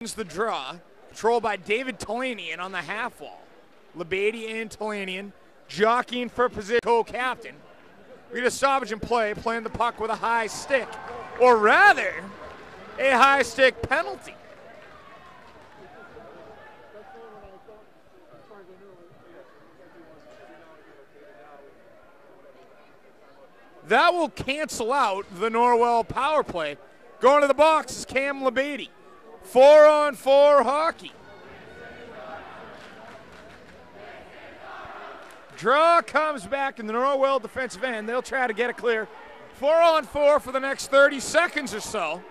The draw, controlled by David Talanian on the half wall. Labady and Talanian jockeying for position, co-captain. We get a stoppage in play, playing the puck with a high stick, or rather, a high stick penalty. That will cancel out the Norwell power play. Going to the box is Cam Labady. 4-on-4 hockey. Draw comes back in the Norwell defensive end. They'll try to get it clear. 4-on-4 for the next 30 seconds or so.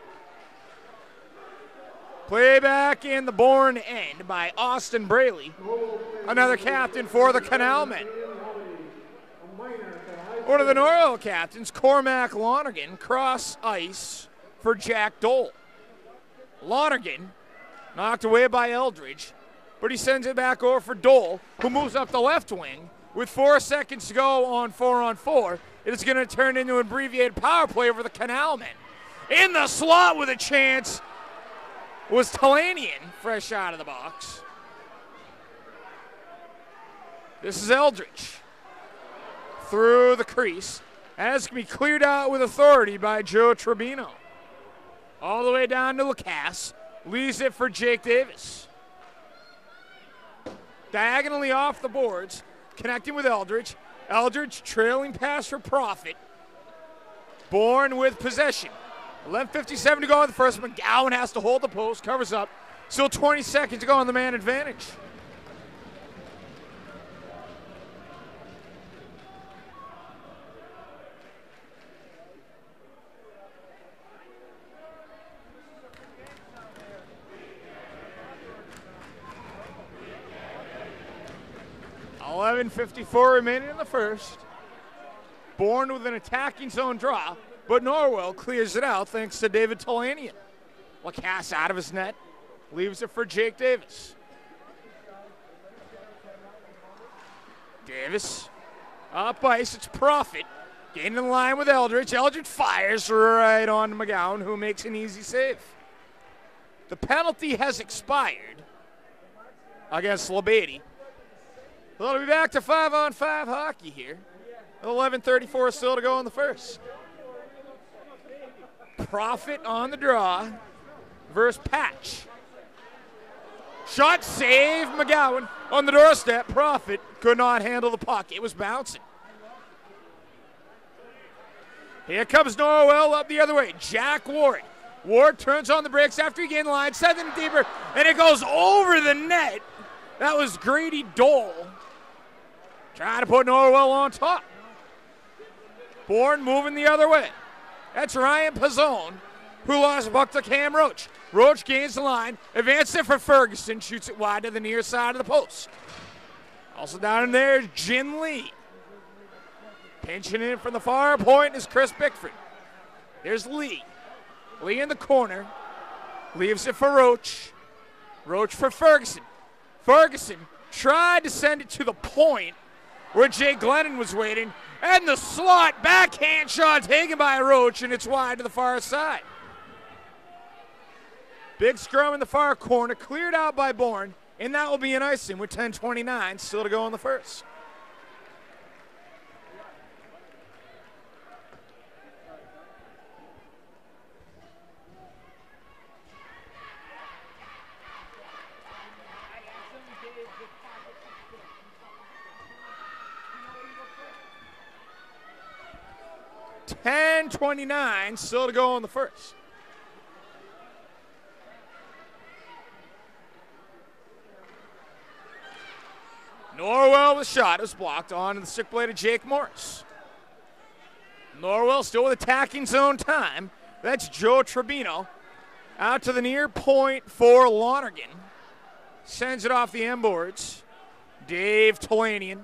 Play back in the Bourne end by Austin Braley. Another captain for the Canalmen. One of the Norwell captains, Cormac Lonergan, cross ice for Jack Dole. Lonergan knocked away by Eldridge, but he sends it back over for Dole, who moves up the left wing. With 4 seconds to go on 4-on-4, it is going to turn into an abbreviated power play over the Canalmen. In the slot with a chance was Talanian, fresh out of the box. This is Eldridge. Through the crease, and it's going to be cleared out with authority by Joe Tribino. All the way down to Lacasse, leaves it for Jake Davis. Diagonally off the boards, connecting with Eldridge. Eldridge trailing pass for Profit. Bourne with possession. 11:57 to go in the first. McGowan has to hold the post, covers up. Still 20 seconds to go on the man advantage. $11:54 remaining in the first. Bourne with an attacking zone draw, but Norwell clears it out thanks to David Talanian. Lacasse out of his net, leaves it for Jake Davis. Davis up ice, it's Profit. Getting in line with Eldridge. Eldridge fires right on McGowan, who makes an easy save. The penalty has expired against Labady. We'll be back to 5-on-5 hockey here. 11:34 still to go in the first. Profit on the draw versus Patch. Shot save, McGowan on the doorstep. Profit could not handle the puck. It was bouncing. Here comes Norwell up the other way. Jack Ward. Ward turns on the brakes after he gained the line, sends it deeper, and it goes over the net. That was Grady Dole. Trying to put Norwell on top. Bourne moving the other way. That's Ryan Pizzone, who lost the puck to Cam Roach. Roach gains the line, advances it for Ferguson, shoots it wide to the near side of the post. Also down in there is Jin Lee. Pinching in from the far point is Chris Bickford. There's Lee. Lee in the corner. Leaves it for Roach. Roach for Ferguson. Ferguson tried to send it to the point where Jay Glennon was waiting, and the slot backhand shot taken by Roach, and it's wide to the far side. Big scrum in the far corner, cleared out by Bourne, and that will be an icing with 10:29 still to go in the first. $10:29 still to go in the first. Norwell with a shot. It was blocked on the stick blade of Jake Morris. Norwell still with attacking zone time. That's Joe Tribino. Out to the near point for Lonergan. Sends it off the end boards. Dave Talanian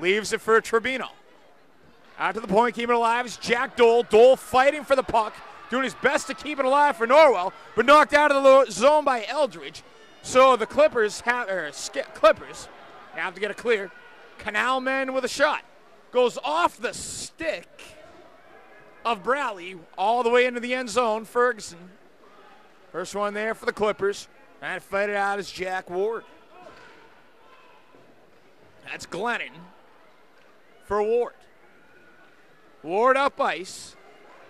leaves it for Tribino. Out to the point, keeping it alive is Jack Dole. Dole fighting for the puck, doing his best to keep it alive for Norwell, but knocked out of the zone by Eldridge. So the Clippers have to get it clear. Canalmen with a shot. Goes off the stick of Bradley all the way into the end zone. Ferguson First one there for the Clippers. Trying to fight it out is Jack Ward. That's Glennon for Ward. Ward up ice.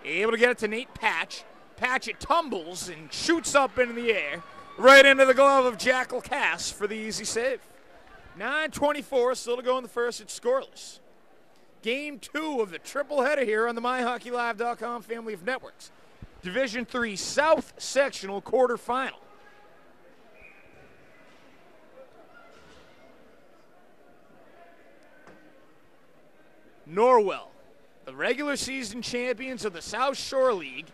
Able to get it to Nate Patch. Patch, it tumbles and shoots up into the air. Right into the glove of Jack Lacasse for the easy save. 9:24, still to go in the first. It's scoreless. Game 2 of the tripleheader here on the MyHockeyLive.com family of networks. Division III South Sectional quarterfinal. Norwell, the regular season champions of the South Shore League.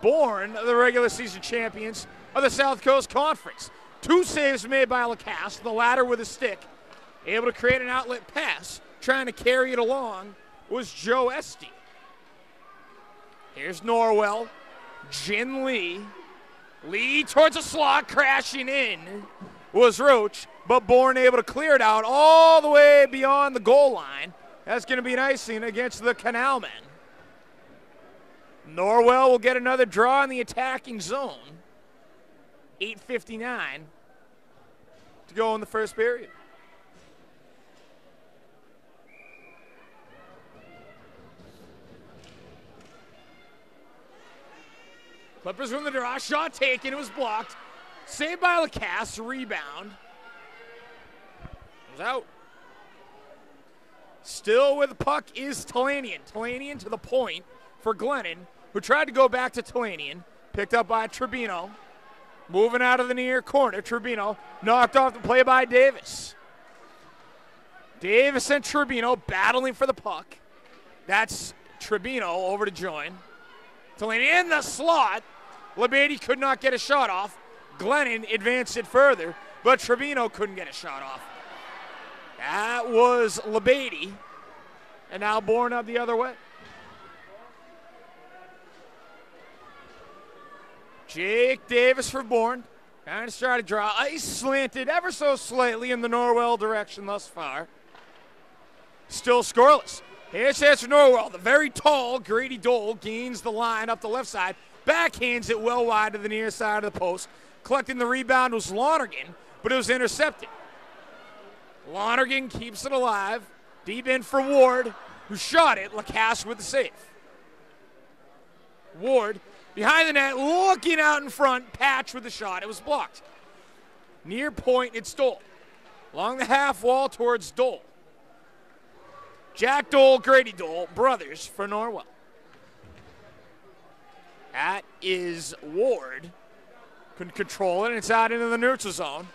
Bourne, the regular season champions of the South Coast Conference. 2 saves made by Lacasse, the latter with a stick. Able to create an outlet pass. Trying to carry it along was Joe Esty. Here's Norwell. Jin Lee. Lee towards a slot, crashing in was Roach, but Bourne able to clear it out all the way beyond the goal line. That's going to be an icing against the Canal Men. Norwell will get another draw in the attacking zone. 8:59 to go in the first period. Clippers from the draw, shot taken, it was blocked. Saved by Lacasse, rebound. It was out. Still with the puck is Talanian. Talanian to the point for Glennon, who tried to go back to Talanian. Picked up by Tribino. Moving out of the near corner, Tribino knocked off the play by Davis. Davis and Tribino battling for the puck. That's Tribino over to join. Talanian in the slot. LeBady could not get a shot off. Glennon advanced it further, but Tribino couldn't get a shot off. That was LeBady, and now Bourne up the other way. Jake Davis for Bourne. Trying to try to draw. Ice slanted ever so slightly in the Norwell direction thus far. Still scoreless. Here's chance for Norwell. The very tall Grady Dole gains the line up the left side. Backhands it well wide to the near side of the post. Collecting the rebound was Lonergan, but it was intercepted. Lonergan keeps it alive. Deep in for Ward, who shot it. Lacasse with the save. Ward behind the net, looking out in front. Patch with the shot. It was blocked. Near point, it's Dole. Along the half wall towards Dole. Jack Dole, Grady Dole, brothers for Norwell. That is Ward. Couldn't control it, and it's out into the neutral zone.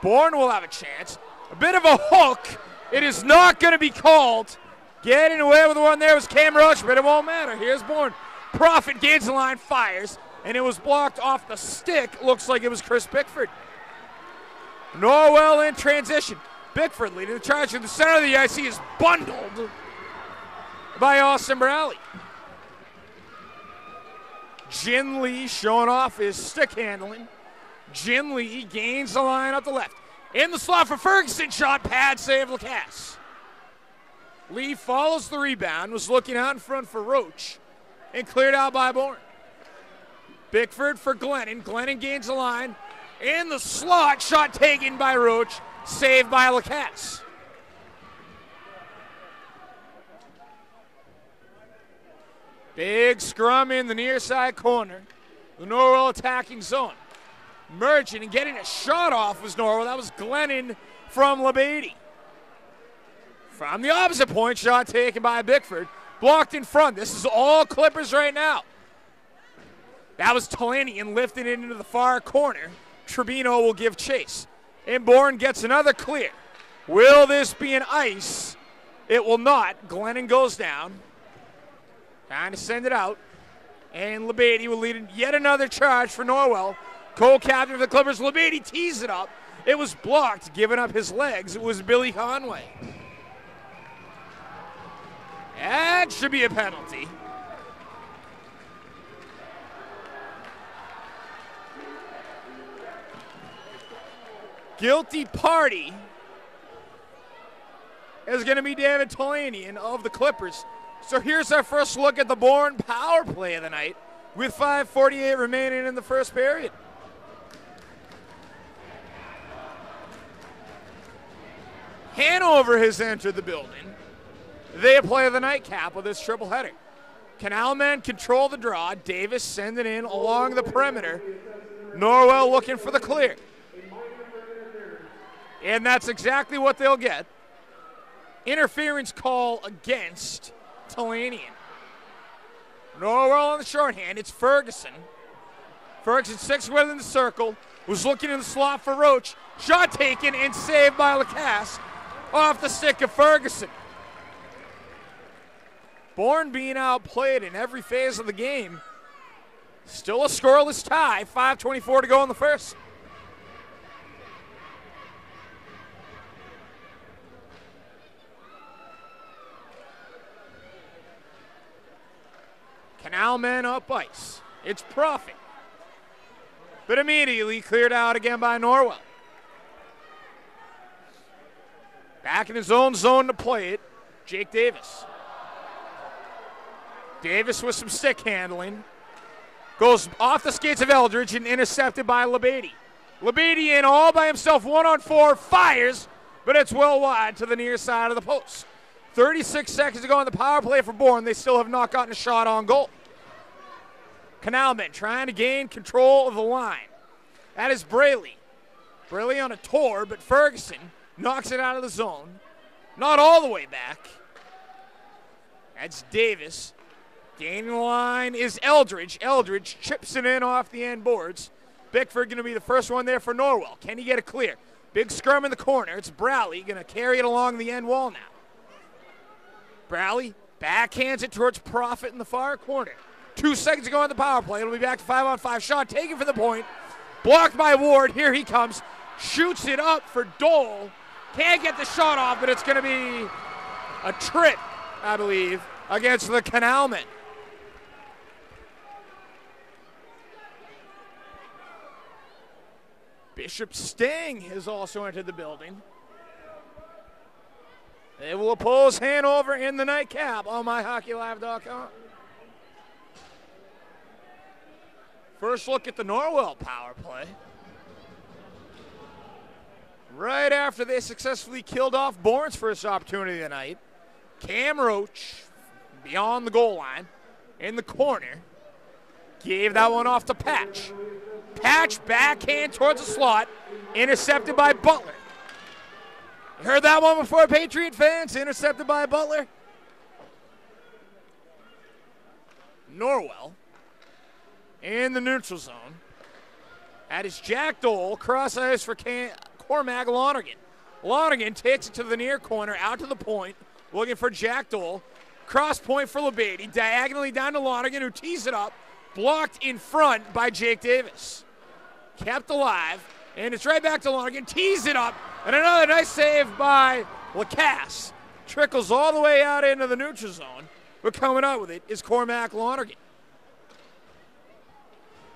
Bourne will have a chance. A bit of a hook. It is not going to be called. Getting away with the one there was Cam Roach, but it won't matter. Here's Bourne. Profit gains the line, fires, and it was blocked off the stick. Looks like it was Chris Bickford. Norwell in transition. Bickford leading the charge to the center of the ice. He is bundled by Austin Bradley. Jin Lee showing off his stick handling. Jin Lee gains the line up the left. In the slot for Ferguson, shot, pad, save, Lacasse. Lee follows the rebound, was looking out in front for Roach, and cleared out by Bourne. Bickford for Glennon. Glennon gains the line. In the slot, shot taken by Roach, saved by Lacasse. Big scrum in the near side corner. The Norwell attacking zone. Merging and getting a shot off was Norwell. That was Glennon from LeBady. From the opposite point, shot taken by Bickford. Blocked in front. This is all Clippers right now. That was Talanian lifting it into the far corner. Tribino will give chase. And Bourne gets another clear. Will this be an ice? It will not. Glennon goes down. Trying to send it out. And LeBady will lead yet another charge for Norwell. Co-captain of the Clippers. LeBady tees it up. It was blocked, giving up his legs. It was Billy Conway. That should be a penalty. Guilty party is going to be David Talanian of the Clippers. So here's our first look at the Bourne power play of the night. with 5:48 remaining in the first period. Hanover has entered the building. They play the nightcap with this triple header. Canal men control the draw. Davis sending in along the perimeter. Norwell looking for the clear. And that's exactly what they'll get. Interference call against Talanian. Norwell on the shorthand. It's Ferguson. Ferguson 6 within the circle. Was looking in the slot for Roach. Shot taken and saved by Lacasse off the stick of Ferguson. Bourne being outplayed in every phase of the game. Still a scoreless tie. 5:24 to go in the first. Canal men up ice. It's Profit. But immediately cleared out again by Norwell. Back in his own zone to play it, Jake Davis. Davis with some stick handling. Goes off the skates of Eldridge and intercepted by Labady. Labady in all by himself, 1-on-4, fires, but it's well wide to the near side of the post. 36 seconds to go on the power play for Bourne. They still have not gotten a shot on goal. Canalman trying to gain control of the line. That is Braley. Braley on a tour, but Ferguson knocks it out of the zone. Not all the way back. That's Davis. Gaining the line is Eldridge. Eldridge chips it in off the end boards. Bickford going to be the first one there for Norwell. Can he get it clear? Big scrum in the corner. It's Browley going to carry it along the end wall now. Browley backhands it towards Profit in the far corner. 2 seconds to go on the power play. It'll be back to 5-on-5. Shot taken for the point. Blocked by Ward. Here he comes. Shoots it up for Dole. Can't get the shot off, but it's going to be a trip, I believe, against the Canalmen. Bishop Sting has also entered the building. They will oppose Hanover in the nightcap on MyHockeyLive.com. First look at the Norwell power play. Right after they successfully killed off Bourne's first opportunity tonight, Cam Roach, beyond the goal line, in the corner, gave that one off to Patch. Patch backhand towards the slot, intercepted by Butler. You heard that one before, Patriot fans? Intercepted by Butler. Norwell in the neutral zone. That is Jack Dole, cross ice for Cormac Lonergan. Lonergan takes it to the near corner, out to the point, looking for Jack Dole. Cross point for Labady, diagonally down to Lonergan, who tees it up, blocked in front by Jake Davis. Kept alive, and it's right back to Lonergan, tees it up, and another nice save by Lacasse. Trickles all the way out into the neutral zone, but coming out with it is Cormac Lonergan.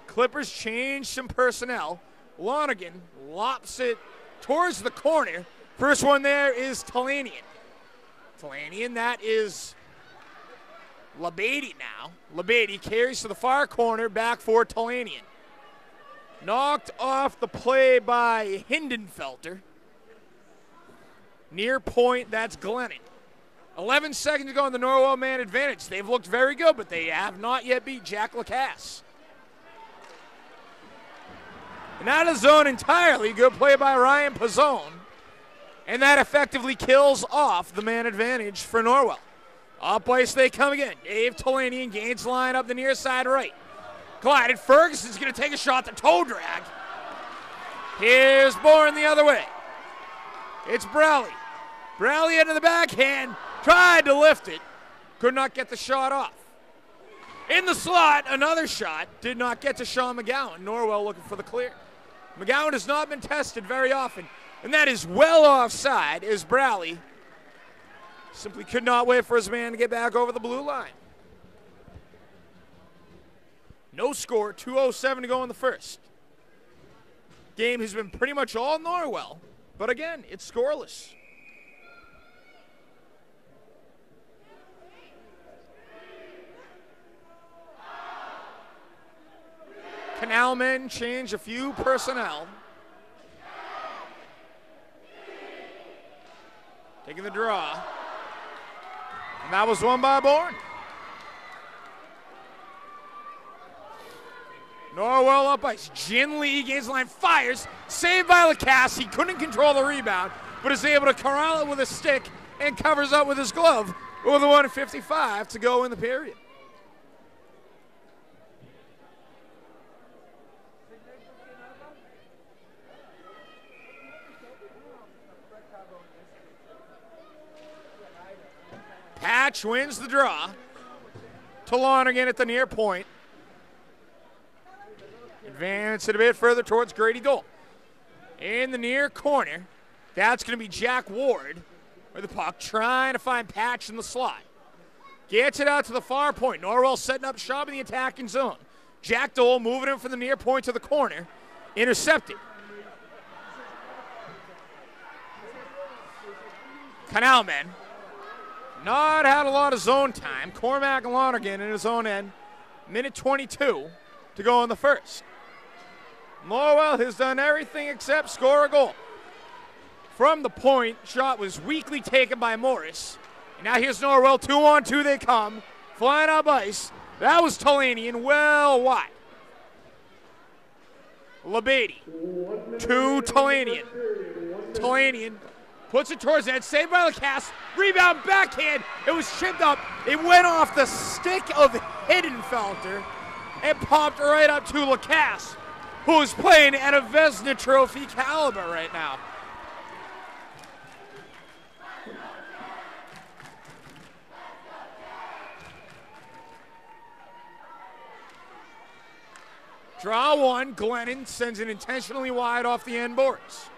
Clippers change some personnel. Lonergan lops it towards the corner. First one there is Talanian. Talanian, that is Labady now. Labady carries to the far corner, back for Talanian. Knocked off the play by Hindenfelter. Near point, that's Glennon. 11 seconds to go on the Norwell man advantage. They've looked very good, but they have not yet beat Jack Lacasse. And out of zone entirely, good play by Ryan Pizzone. And that effectively kills off the man advantage for Norwell. Up ice they come again. Dave Talanian gains line up the near side right. Glided. Ferguson's going to take a shot, the toe drag. Here's Bourne the other way. It's Browley. Browley into the backhand. Tried to lift it. Could not get the shot off. In the slot, another shot. Did not get to Sean McGowan. Norwell looking for the clear. McGowan has not been tested very often, and that is well offside as Browley simply could not wait for his man to get back over the blue line. No score, 2:07 to go in the first. Game has been pretty much all Norwell, but again, it's scoreless. Canal men change a few personnel. Taking the draw. And that was won by Bourne. Norwell up ice. Jin Lee gains the line, fires. Saved by Lacasse. He couldn't control the rebound, but is able to corral it with a stick and covers up with his glove with a 1:55 to go in the period. Patch wins the draw to Lonergan at the near point. Advance it a bit further towards Grady Dole. In the near corner, that's going to be Jack Ward with the puck, trying to find Patch in the slot. Gets it out to the far point. Norwell setting up shop in the attacking zone. Jack Dole moving him from the near point to the corner. Intercepted. Canal men not had a lot of zone time. Cormac and Lonergan in his own end. Minute 22 to go in the first. Norwell has done everything except score a goal. From the point, shot was weakly taken by Morris. And now here's Norwell, 2-on-2 they come. Flying up ice. That was Talanian, well wide. Labady to Talanian. Talanian puts it towards net, saved by Lacasse. Rebound, backhand. It was chipped up. It went off the stick of Hiddenfelter and popped right up to Lacasse, who is playing at a Vezina Trophy caliber right now. Draw one, Glennon sends it intentionally wide off the end boards.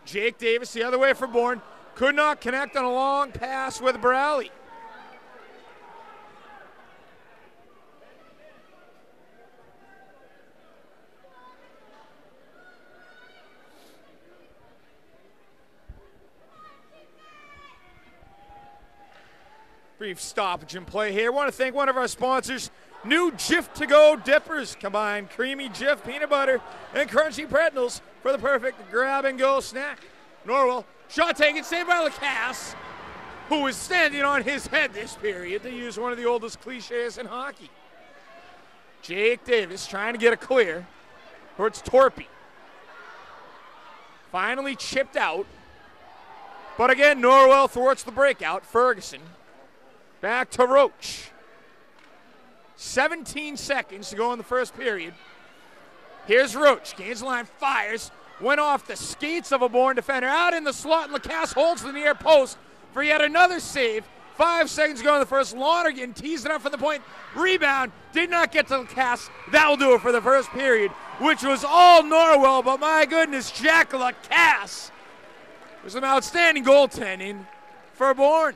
Jake Davis the other way for Bourne. Could not connect on a long pass with Browley. Brief stoppage in play here. I want to thank one of our sponsors, new Jif To Go Dippers. Combine creamy Jif peanut butter and crunchy pretzels for the perfect grab-and-go snack. Norwell, shot taken, saved by Lacasse, who is standing on his head this period, to use one of the oldest cliches in hockey. Jake Davis trying to get a clear towards Torpy. Finally chipped out. But again, Norwell thwarts the breakout. Ferguson back to Roach. 17 seconds to go in the first period. Here's Roach. Gains the line, fires. Went off the skates of a Bourne defender. Out in the slot, and Lacasse holds the near post for yet another save. 5 seconds to go in the first. Lonergan teased it up from the point. Rebound. Did not get to Lacasse. That will do it for the first period, which was all Norwell, but my goodness, Jack Lacasse. There's some outstanding goaltending for Bourne.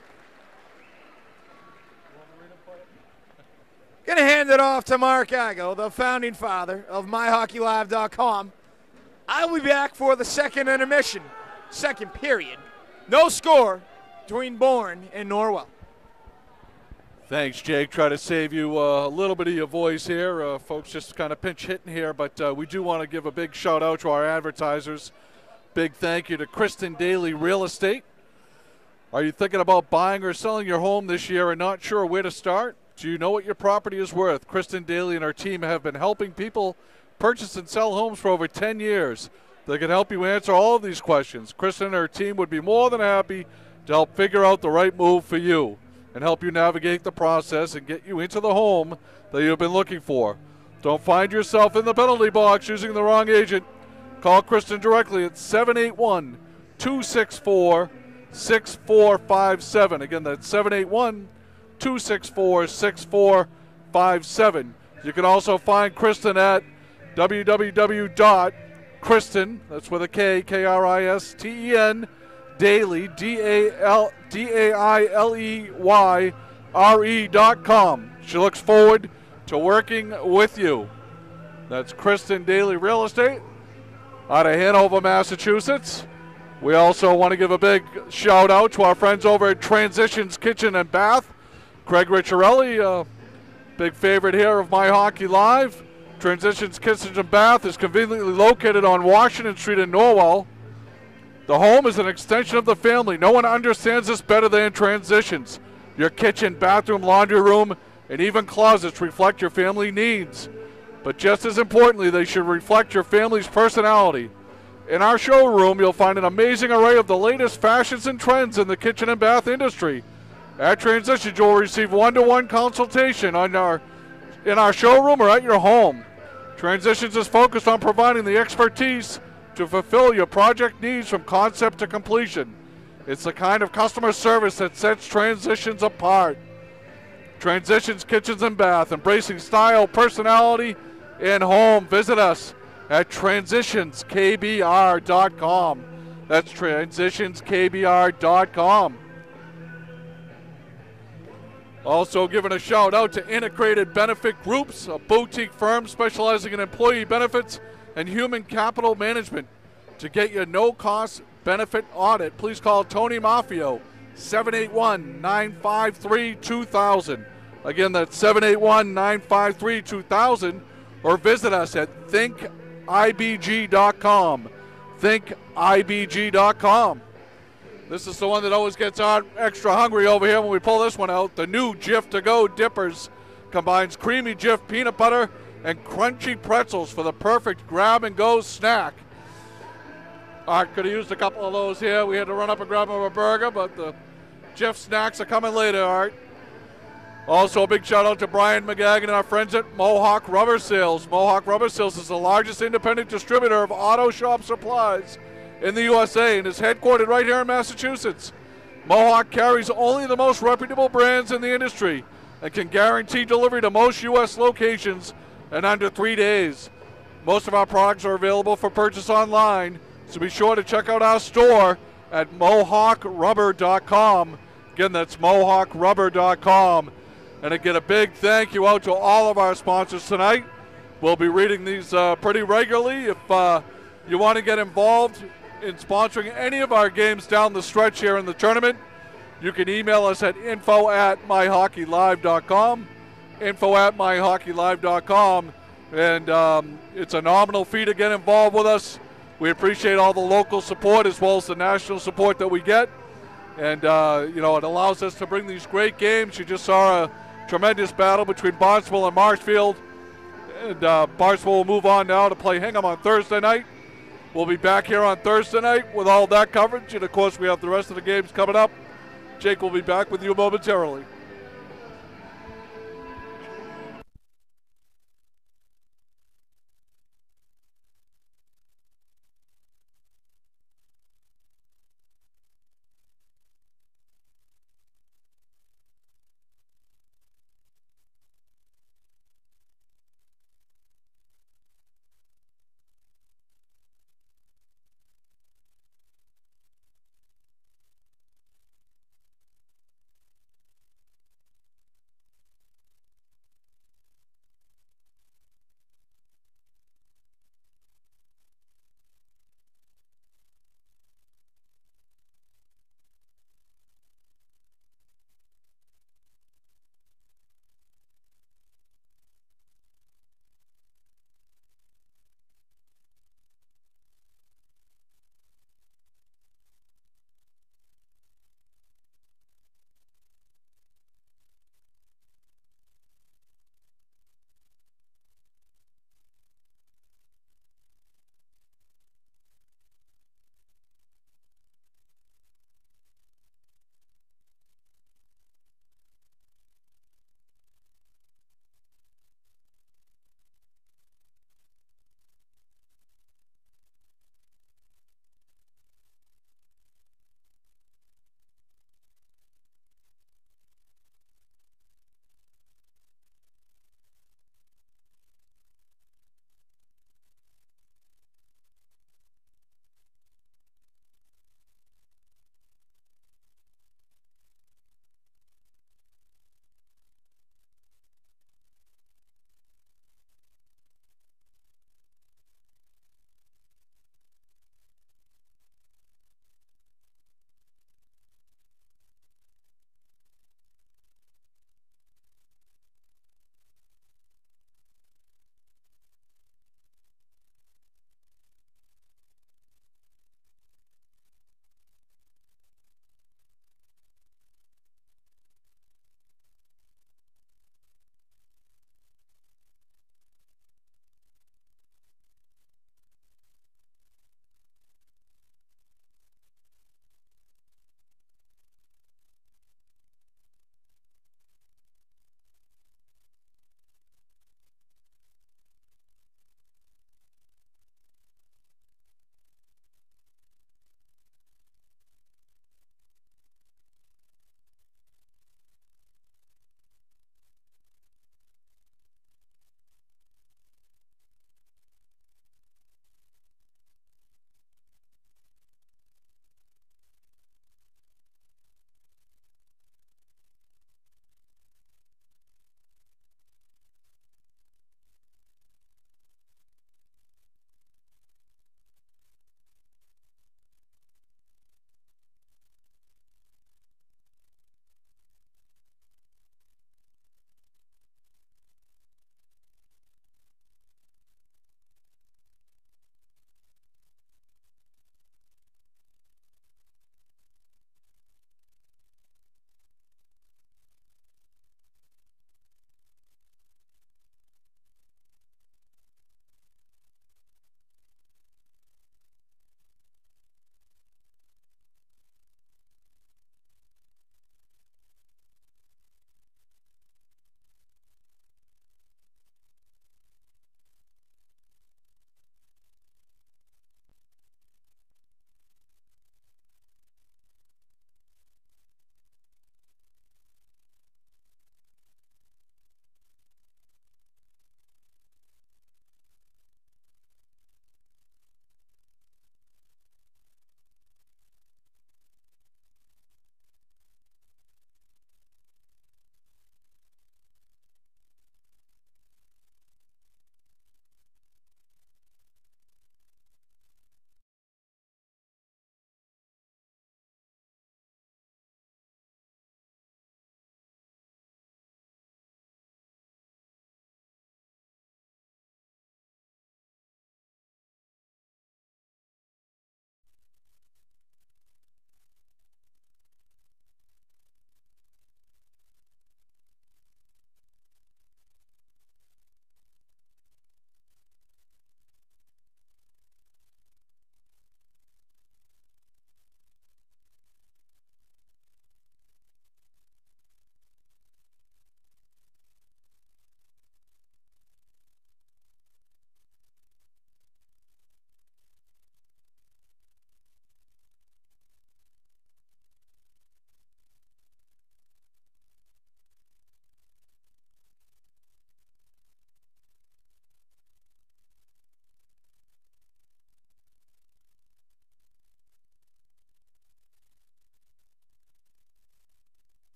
Going to hand it off to Mark Aggo, the founding father of MyHockeyLive.com. I will be back for the second intermission, second period. No score between Bourne and Norwell. Thanks, Jake. Try to save you a little bit of your voice here. Folks just kind of pinch hitting here, but we do want to give a big shout out to our advertisers. Big thank you to Kristen Daly Real Estate. Are you thinking about buying or selling your home this year and not sure where to start? Do you know what your property is worth? Kristen Daly and her team have been helping people purchase and sell homes for over 10 years. They can help you answer all of these questions. Kristen and her team would be more than happy to help figure out the right move for you and help you navigate the process and get you into the home that you've been looking for. Don't find yourself in the penalty box using the wrong agent. Call Kristen directly at 781-264-6457. Again, that's 781-264-6457. You can also find Kristen at www.Kristen, that's with a K, K-R-I-S-T-E-N, Daily, DAILEYRE.com. She looks forward to working with you. That's Kristen Daly Real Estate out of Hanover, Massachusetts. We also want to give a big shout out to our friends over at Transitions Kitchen and Bath. Craig Ricciarelli, big favorite here of My Hockey Live. Transitions Kitchen and Bath is conveniently located on Washington Street in Norwell. The home is an extension of the family. No one understands this better than Transitions. Your kitchen, bathroom, laundry room, and even closets reflect your family needs. But just as importantly, they should reflect your family's personality. In our showroom, you'll find an amazing array of the latest fashions and trends in the kitchen and bath industry. At Transitions, you'll receive one-to-one consultation in our showroom or at your home. Transitions is focused on providing the expertise to fulfill your project needs from concept to completion. It's the kind of customer service that sets Transitions apart. Transitions Kitchens and Bath, embracing style, personality, and home. Visit us at transitionskbr.com. That's transitionskbr.com. Also giving a shout out to Integrated Benefit Groups, a boutique firm specializing in employee benefits and human capital management. To get your no-cost benefit audit, please call Tony Maffio, 781-953-2000. Again, that's 781-953-2000, or visit us at thinkibg.com. thinkibg.com. This is the one that always gets on extra hungry over here when we pull this one out. The new Jif To Go Dippers combines creamy Jif peanut butter and crunchy pretzels for the perfect grab-and-go snack. Art could have used a couple of those here. We had to run up and grab him a burger, but the Jif snacks are coming later, Art. Also, a big shout out to Brian McGaggan and our friends at Mohawk Rubber Sales. Mohawk Rubber Sales is the largest independent distributor of auto shop supplies in the USA and is headquartered right here in Massachusetts. Mohawk carries only the most reputable brands in the industry and can guarantee delivery to most U.S. locations in under 3 days. Most of our products are available for purchase online, so be sure to check out our store at mohawkrubber.com. Again, that's mohawkrubber.com. And again, a big thank you out to all of our sponsors tonight. We'll be reading these pretty regularly. If you want to get involved in sponsoring any of our games down the stretch here in the tournament, you can email us at info@myhockeylive.com, info@myhockeylive.com. And it's a nominal fee to get involved with us. We appreciate all the local support as well as the national support that we get. And, it allows us to bring these great games. You just saw a tremendous battle between Barnstable and Marshfield. And Barnstable will move on now to play Hingham on Thursday night. We'll be back here on Thursday night with all that coverage. And, of course, we have the rest of the games coming up. Jake will be back with you momentarily.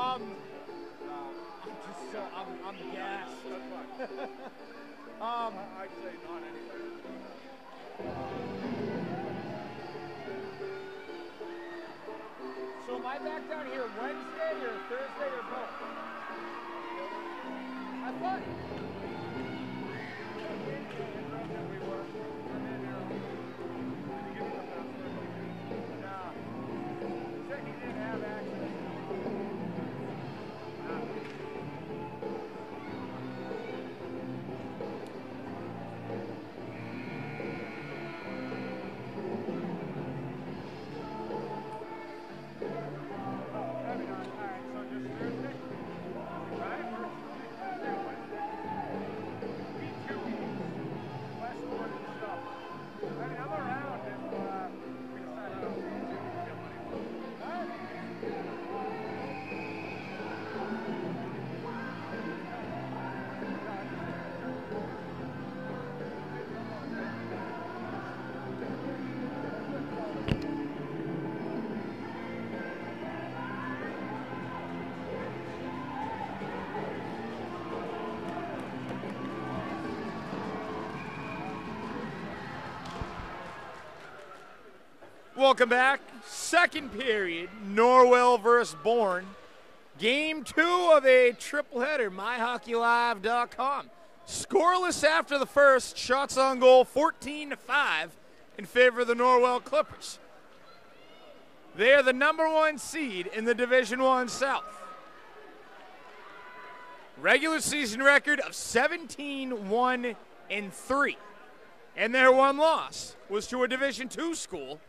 I'm gassed. That's fine. I'd say not anyway. So am I back down here Wednesday or Thursday or both? I thought. Said he didn't have access. Welcome back. Second period, Norwell versus Bourne. Game 2 of a tripleheader, MyHockeyLive.com. Scoreless after the first, shots on goal 14-5 in favor of the Norwell Clippers. They are the #1 seed in the Division I South. Regular season record of 17-1-3. And their one loss was to a Division II school,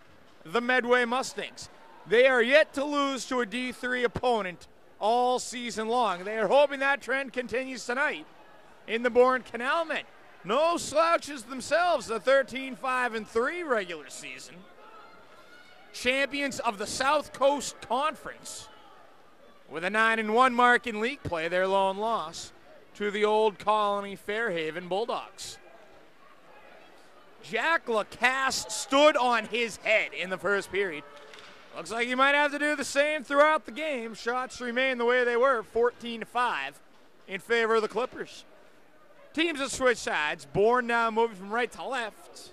the Medway Mustangs. They are yet to lose to a D3 opponent all season long. They are hoping that trend continues tonight in the Bourne Canalmen. No slouches themselves, the 13-5-3 regular season. Champions of the South Coast Conference with a 9-1 mark in league play, their lone loss to the Old Colony Fairhaven Bulldogs. Jack Lacasse stood on his head in the first period. Looks like he might have to do the same throughout the game. Shots remain the way they were, 14-5 in favor of the Clippers. Teams have switched sides. Bourne now moving from right to left.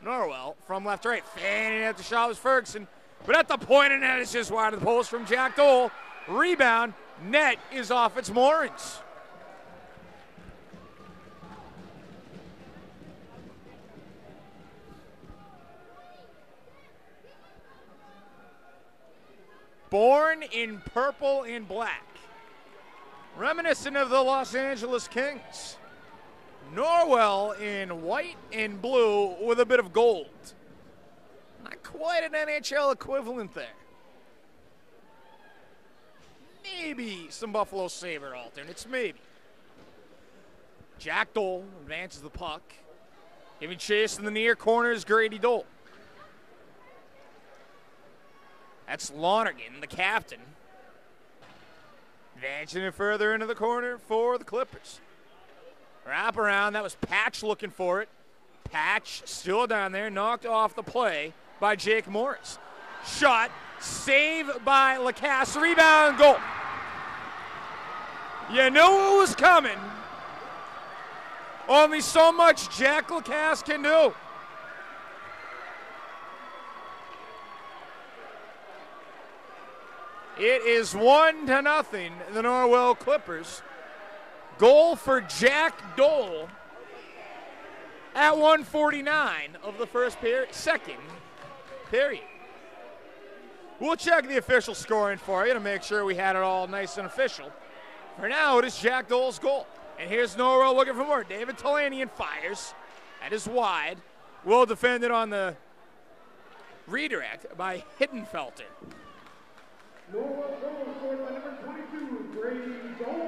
Norwell from left to right. Fanning at the shot was Ferguson. But at the point of net, it's just wide of the post from Jack Dole. Rebound. Net is off its moorings. Bourne in purple and black, reminiscent of the Los Angeles Kings. Norwell in white and blue with a bit of gold. Not quite an NHL equivalent there. Maybe some Buffalo Sabre alternates, maybe. Jack Dole advances the puck. Giving chase in the near corner is Grady Dole. That's Lonergan, the captain. Advancing it further into the corner for the Clippers. Wrap around, that was Patch looking for it. Patch still down there, knocked off the play by Jake Morris. Shot, save by Lacasse, rebound, goal. You knew it was coming. Only so much Jack Lacasse can do. It is 1-0, the Norwell Clippers. Goal for Jack Dole at 1:49 of the second period. We'll check the official scoring for you to make sure we had it all nice and official. For now, it is Jack Dole's goal. And here's Norwell looking for more. David Talanian fires. That is wide. Well defended on the redirect by Hiddenfelter.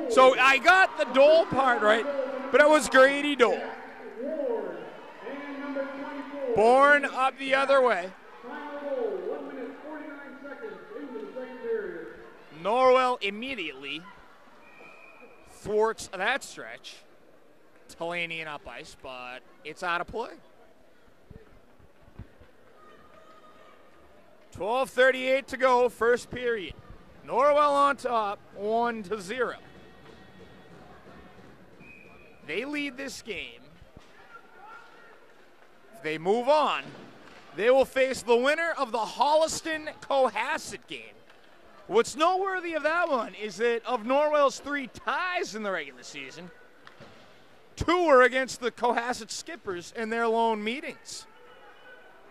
So I got the Dole part right, but it was Grady Dole. Bourne up the other way. Norwell immediately thwarts that stretch. Talanian up ice, but it's out of play. 12:38 to go, first period. Norwell on top, 1-0. They lead this game. If they move on, they will face the winner of the Holliston-Cohasset game. What's noteworthy of that one is that of Norwell's 3 ties in the regular season, 2 were against the Cohasset Skippers in their lone meetings.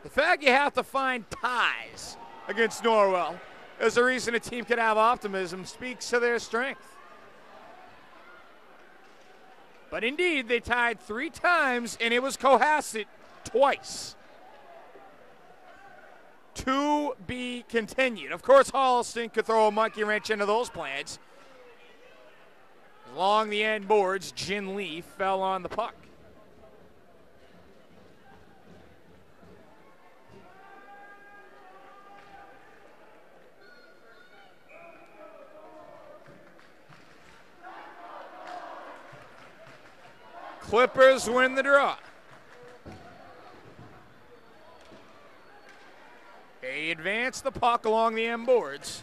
The fact you have to find ties against Norwell as a reason a team could have optimism speaks to their strength. But indeed, they tied 3 times, and it was Cohasset twice. To be continued. Of course, Holliston could throw a monkey wrench into those plans. Along the end boards, Jin Lee fell on the puck. Clippers win the draw. They advance the puck along the end boards.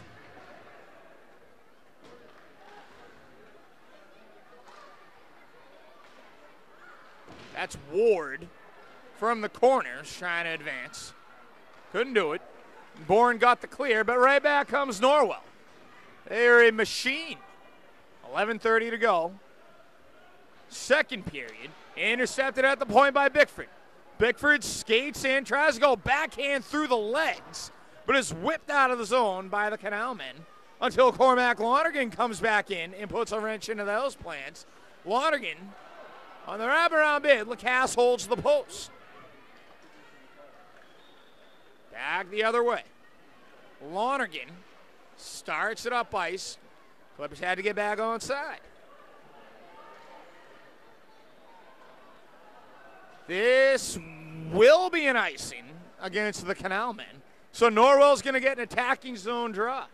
That's Ward from the corners trying to advance. Couldn't do it. Bourne got the clear, but right back comes Norwell. They're a machine. 11:30 to go. Second period. Intercepted at the point by Bickford. Bickford skates in, tries to go backhand through the legs, but is whipped out of the zone by the Canal men until Cormac Lonergan comes back in and puts a wrench into those plans. Lonergan on the wraparound bid. Lacasse holds the post. Back the other way. Lonergan starts it up ice. Clippers had to get back on side. This will be an icing against the Canal men. So Norwell's going to get an attacking zone draw.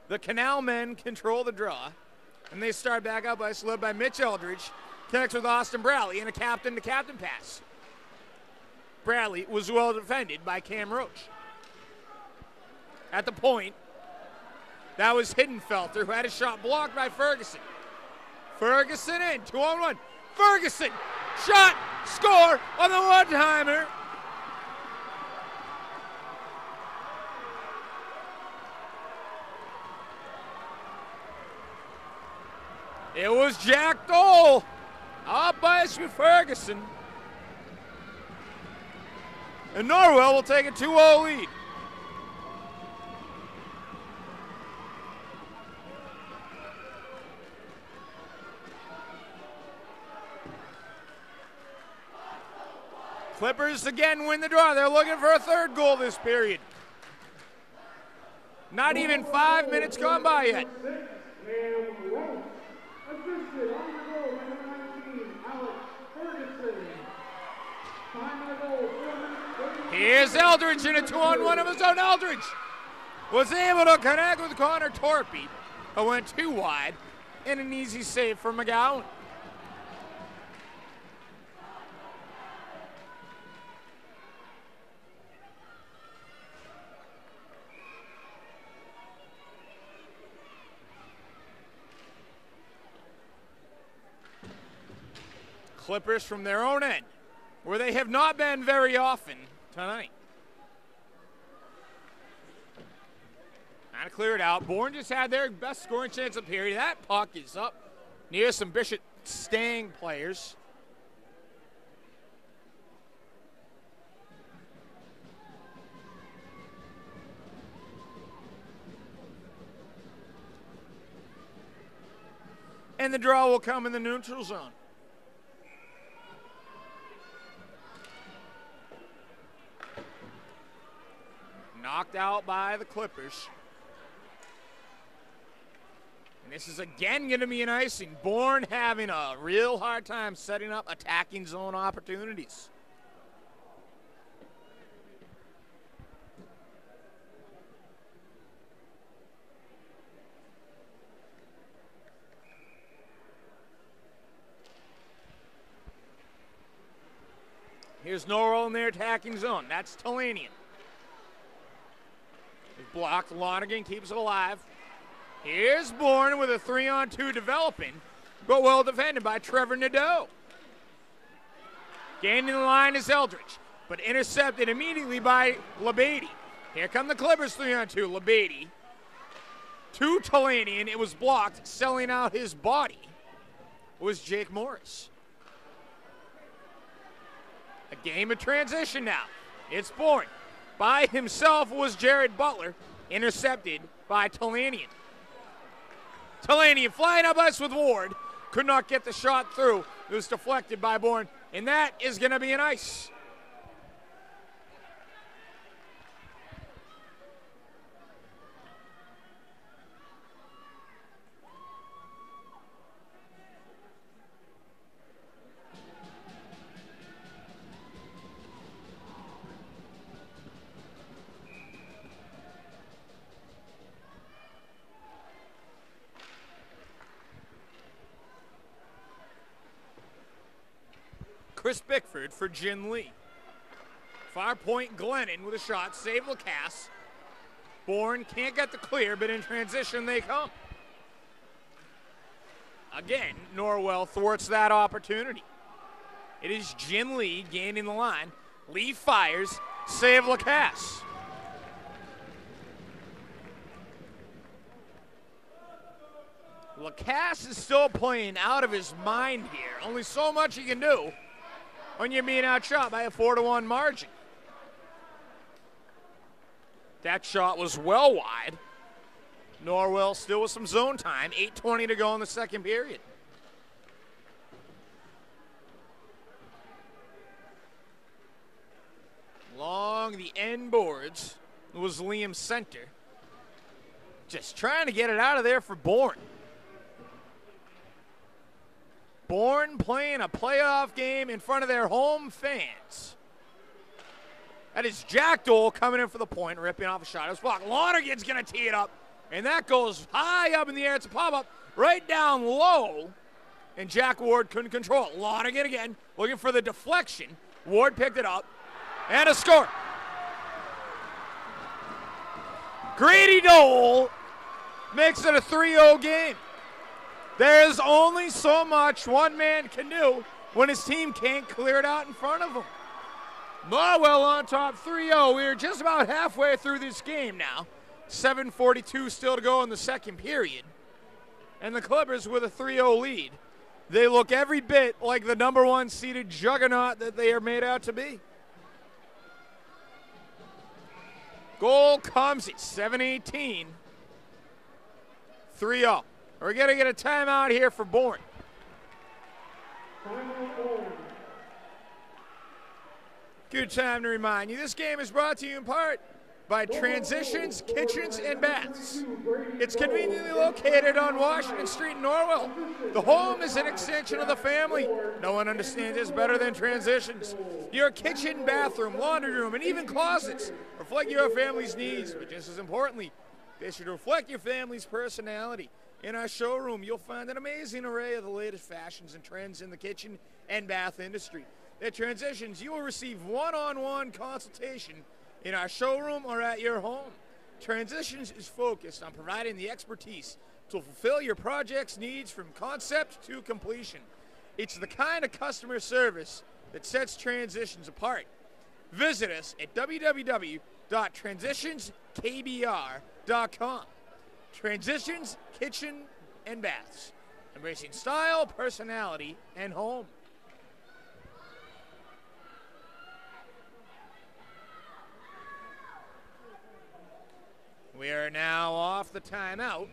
The Canal men control the draw, and they start back up ice, led by Mitch Eldridge. Connects with Austin Bradley in a captain-to-captain pass. Bradley was well defended by Cam Roach. At the point, that was Hiddenfelter, who had a shot blocked by Ferguson. Ferguson in, 2-on-1. Ferguson, shot, score on the one-timer. It was Jack Dole up ice with Ferguson. And Norwell will take a 2-0 lead. Clippers again win the draw. They're looking for a third goal this period. Not even 5 minutes gone by yet. Here's Eldridge in a 2-on-1 of his own. Eldridge was able to connect with Connor Torpy, who went too wide, and an easy save for McGowan. Clippers from their own end, where they have not been very often tonight. Trying to clear it out. Bourne just had their best scoring chance of the period. That puck is up near some Bishop Stang players. And the draw will come in the neutral zone. Knocked out by the Clippers. And this is again going to be an icing. Bourne having a real hard time setting up attacking zone opportunities. Here's Norwell in their attacking zone. That's Talanian. Blocked. Lonergan keeps it alive. Here's Bourne with a 3-on-2 developing, but well defended by Trevor Nadeau. Gaining the line is Eldridge, but intercepted immediately by Labady. Here come the Clippers 3-on-2. Labady to Talanian. It was blocked. Selling out his body was Jake Morris. A game of transition now. It's Bourne. By himself was Jared Butler, intercepted by Talanian. Talanian flying up ice with Ward. Could not get the shot through. It was deflected by Bourne, and that is going to be an ice. Chris Bickford for Jin Lee. Far point Glennon with a shot. Save Lacasse. Bourne can't get the clear, but in transition they come. Again, Norwell thwarts that opportunity. It is Jin Lee gaining the line. Lee fires. Save Lacasse. Lacasse is still playing out of his mind here. Only so much he can do when you're being outshot by a 4-1 margin. That shot was well wide. Norwell still with some zone time. 8:20 to go in the second period. Along the end boards was Liam Center. Just trying to get it out of there for Bourne. Bourne playing a playoff game in front of their home fans. That is Jack Dole coming in for the point, ripping off a shot. It's blocked. Lonergan's going to tee it up, and that goes high up in the air. It's a pop-up right down low, and Jack Ward couldn't control it. Lonergan again looking for the deflection. Ward picked it up, and a score. Grady Dole makes it a 3-0 game. There's only so much one man can do when his team can't clear it out in front of him. Norwell on top 3-0. We're just about halfway through this game now. 7:42 still to go in the second period. And the Clippers with a 3-0 lead. They look every bit like the number one seeded juggernaut that they are made out to be. Goal comes at 7:18. 3-0. We're going to get a timeout here for Bourne. Good time to remind you, this game is brought to you in part by Transitions, Kitchens, and Baths. It's conveniently located on Washington Street in Norwell. The home is an extension of the family. No one understands this better than Transitions. Your kitchen, bathroom, laundry room, and even closets reflect your family's needs, but just as importantly, they should reflect your family's personality. In our showroom, you'll find an amazing array of the latest fashions and trends in the kitchen and bath industry. At Transitions, you will receive one-on-one consultation in our showroom or at your home. Transitions is focused on providing the expertise to fulfill your project's needs from concept to completion. It's the kind of customer service that sets Transitions apart. Visit us at www.transitionskbr.com. Transitions, Kitchen, and Baths. Embracing style, personality, and home. We are now off the timeout.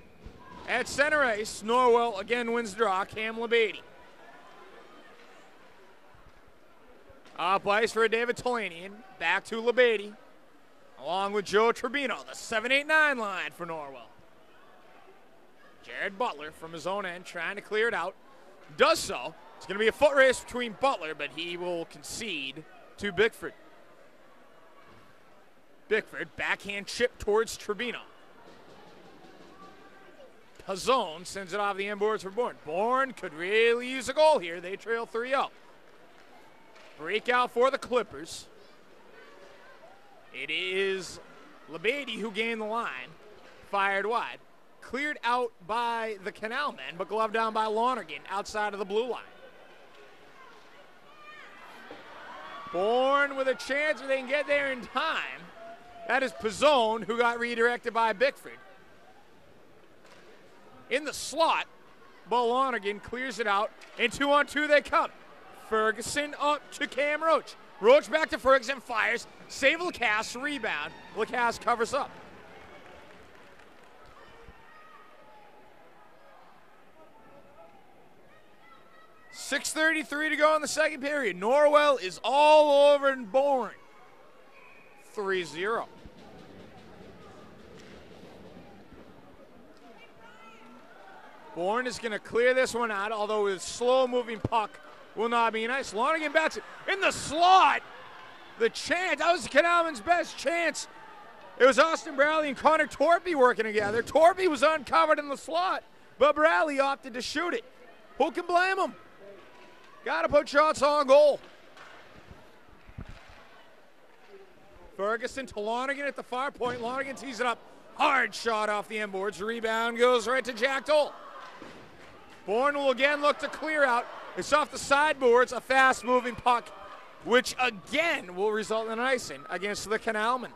At center ice, Norwell again wins draw. Cam Labady. Up ice for David Talanian. Back to Labady. Along with Joe Tribino, the 7-8-9 line for Norwell. Jared Butler from his own end trying to clear it out. Does so. It's going to be a foot race between Butler, but he will concede to Bickford. Bickford, backhand chip towards Tribino. Pazone sends it off the end boards for Bourne. Bourne could really use a goal here. They trail 3-0. Breakout for the Clippers. It is Labady who gained the line. Fired wide. Cleared out by the Canal men, but gloved down by Lonergan outside of the blue line. Bourne with a chance if they can get there in time. That is Pizzone, who got redirected by Bickford. In the slot, but Lonergan clears it out, and 2-on-2 they come. Ferguson up to Cam Roach. Roach back to Ferguson, fires. Save Lacasse, rebound. Lacasse covers up. .6:33 to go in the second period. Norwell is all over in Bourne. 3-0. Bourne is going to clear this one out, although his slow-moving puck will not be nice. Lonergan bats it in the slot. The chance, that was Canalman's best chance. It was Austin Bradley and Connor Torpy working together. Torpy was uncovered in the slot, but Bradley opted to shoot it. Who can blame him? Got to put shots on goal. Ferguson to Lonergan at the far point. Lonergan tees it up. Hard shot off the end boards. Rebound goes right to Jack Dole. Bourne will again look to clear out. It's off the sideboards, a fast-moving puck, which again will result in an icing against the Canalmen.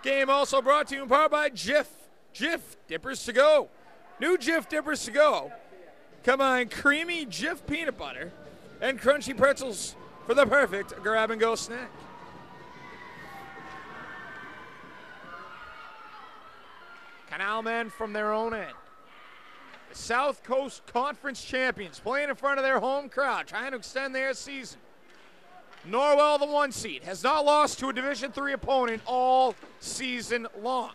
Game also brought to you in part by Jif. Jif Dippers to Go. New Jif Dippers to Go. Combine creamy Jif peanut butter and crunchy pretzels for the perfect grab-and-go snack. Canalmen from their own end. The South Coast Conference champions playing in front of their home crowd, trying to extend their season. Norwell, the 1 seed, has not lost to a Division III opponent all season long.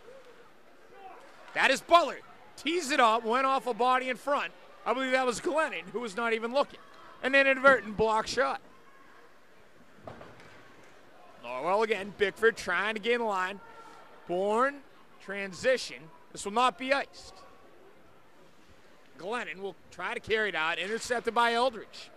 That is Butler. Teased it up, went off a body in front. I believe that was Glennon, who was not even looking. An inadvertent block shot. Norwell again, Bickford trying to gain the line. Bourne, transition. This will not be iced. Glennon will try to carry it out, intercepted by Eldridge.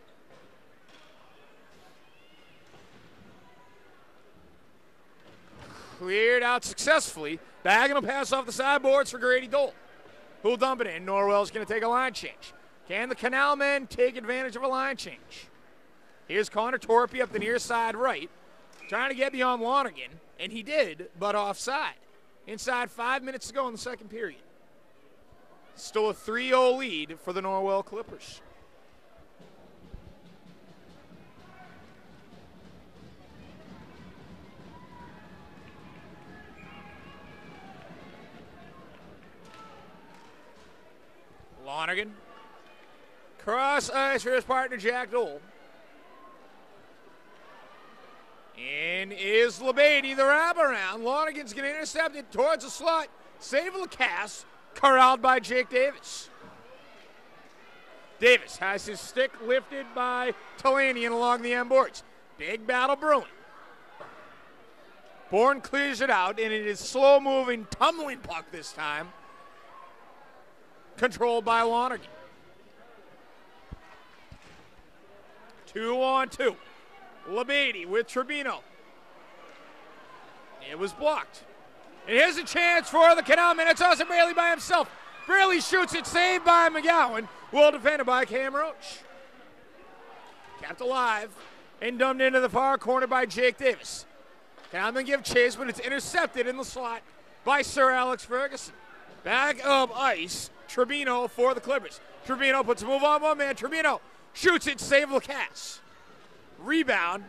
Cleared out successfully. Bagging a pass off the sideboards for Grady Dole, who'll dump it in. Norwell's going to take a line change. Can the Canalmen take advantage of a line change? Here's Connor Torpy up the near side right, trying to get beyond Lonergan, and he did, but offside. Inside 5 minutes to go in the second period. Still a 3-0 lead for the Norwell Clippers. Lonergan. Cross ice for his partner, Jack Dole. In is Labady, the wraparound. Lonergan's going to intercept it towards the slot. Save Lacasse, corralled by Jake Davis. Davis has his stick lifted by Talanian along the end boards. Big battle brewing. Bourne clears it out, and it is slow-moving, tumbling puck this time. Controlled by Lonergan. 2-on-2. Labady with Tribino. It was blocked. And here's a chance for the Canalmen. It's Austin Braley by himself. Braley shoots it, saved by McGowan. Well defended by Cam Roach. Kept alive and dumped into the far corner by Jake Davis. Canalmen give chase, but it's intercepted in the slot by Sir Alex Ferguson. Back of ice, Tribino for the Clippers. Tribino puts a move on one man. Tribino shoots it, save Lacasse. Rebound,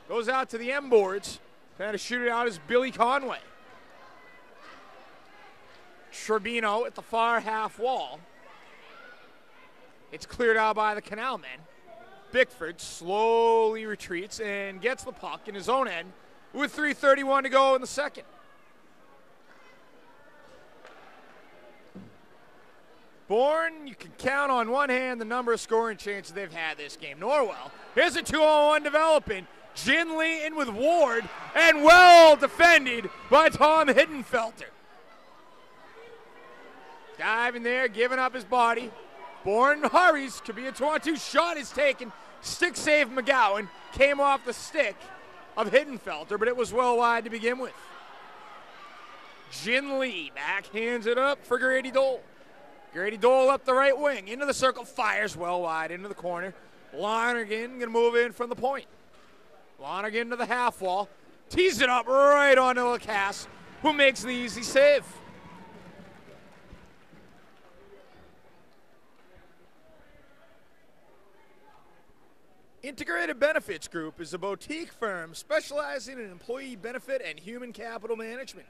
goes out to the end boards. Trying to shoot it out is Billy Conway. Tribino at the far half wall. It's cleared out by the Canalmen. Bickford slowly retreats and gets the puck in his own end with 3:31 to go in the second. Bourne, you can count on one hand the number of scoring chances they've had this game. Norwell, here's a 2-on-1 developing. Ginley in with Ward, and well defended by Tom Hiddenfelter. Diving there, giving up his body. Bourne hurries. Could be a 2-on-2. Shot is taken. Stick save McGowan. Came off the stick of Hiddenfelter, but it was well wide to begin with. Jin Lee backhands it up for Grady Dole. Grady Dole up the right wing. Into the circle. Fires well wide into the corner. Lonergan going to move in from the point. Lonergan to the half wall. Tees it up right onto Lacasse, who makes the easy save. Integrated Benefits Group is a boutique firm specializing in employee benefit and human capital management.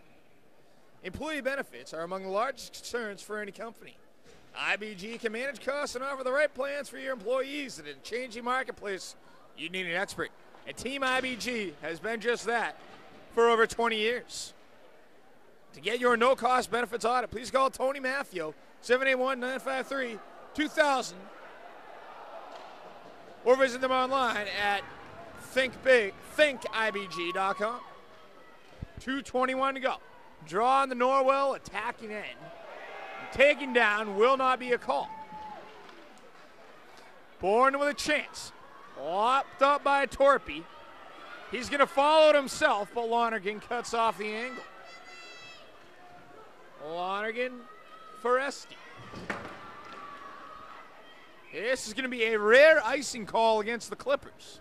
Employee benefits are among the largest concerns for any company. IBG can manage costs and offer the right plans for your employees. In a changing marketplace, you need an expert. And Team IBG has been just that for over 20 years. To get your no-cost benefits audit, please call Tony Maffio, 781-953-2000, or visit them online at thinkibg.com. 2:21 to go. Draw on the Norwell attacking end. Taking down will not be a call. Bourne with a chance. Lopped up by Torpy. He's going to follow it himself, but Lonergan cuts off the angle. Lonergan for Esty. This is going to be a rare icing call against the Clippers.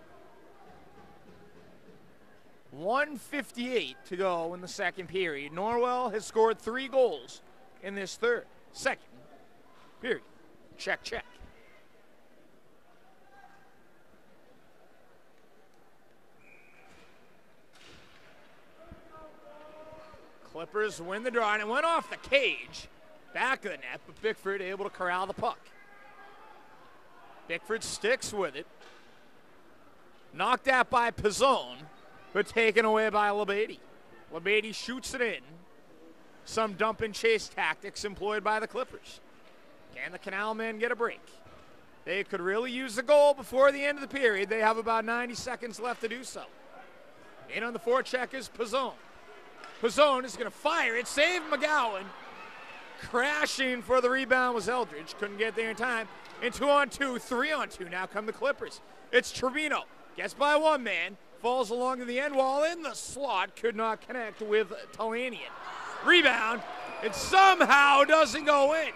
1:58 to go in the second period. Norwell has scored 3 goals in this second period. Check, check. Clippers win the draw, and it went off the cage. Back of the net, but Bickford able to corral the puck. Bickford sticks with it. Knocked out by Pizzone, but taken away by Labady. Labady shoots it in. Some dump and chase tactics employed by the Clippers. Can the Canal men get a break? They could really use the goal before the end of the period. They have about 90 seconds left to do so. In on the forecheck is Pizzone. Pizzone is going to fire it. Save McGowan. Crashing for the rebound was Eldridge. Couldn't get there in time. And 2-on-2, 3-on-2. Now come the Clippers. It's Trevino. Gets by one man. Falls along to the end wall in the slot. Could not connect with Talanian. Rebound. It somehow doesn't go in.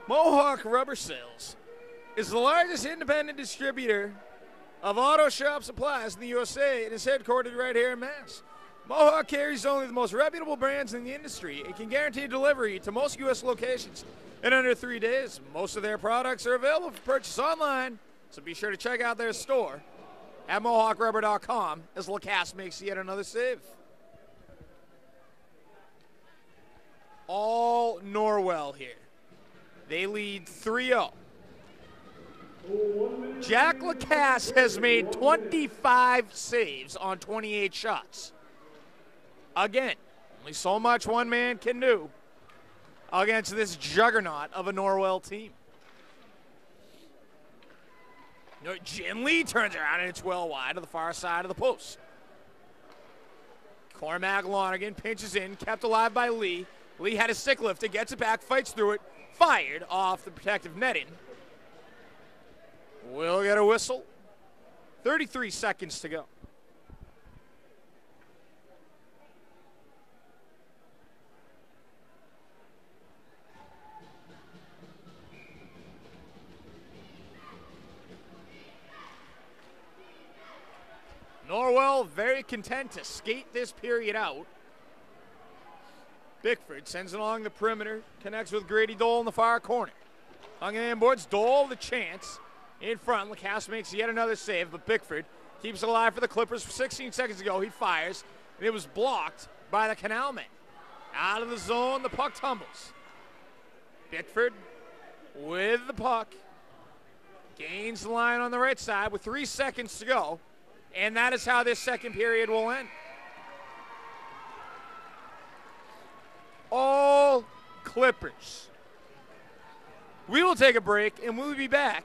Mohawk Rubber Sales is the largest independent distributor of auto shop supplies in the USA and is headquartered right here in Mass. Mohawk carries only the most reputable brands in the industry and can guarantee delivery to most U.S. locations in under 3 days. Most of their products are available for purchase online, so be sure to check out their store at MohawkRubber.com as Lacasse makes yet another save. All Norwell here. They lead 3-0. Jack Lacasse has made 25 saves on 28 shots. Again, only so much one man can do against this juggernaut of a Norwell team. Jin Lee turns around and it's well wide to the far side of the post. Cormac Lonergan pinches in, kept alive by Lee. Lee had his stick lifted, gets it back, fights through it, fired off the protective netting. We'll get a whistle. 33 seconds to go. Norwell very content to skate this period out. Bickford sends it along the perimeter, connects with Grady Dole in the far corner. On the handboards, Dole the chance. In front, Lacasse makes yet another save, but Bickford keeps it alive for the Clippers. 16 seconds to go, he fires, and it was blocked by the Canal men. Out of the zone, the puck tumbles. Bickford with the puck. Gains the line on the right side with 3 seconds to go, and that is how this second period will end. All Clippers. We will take a break, and we'll be back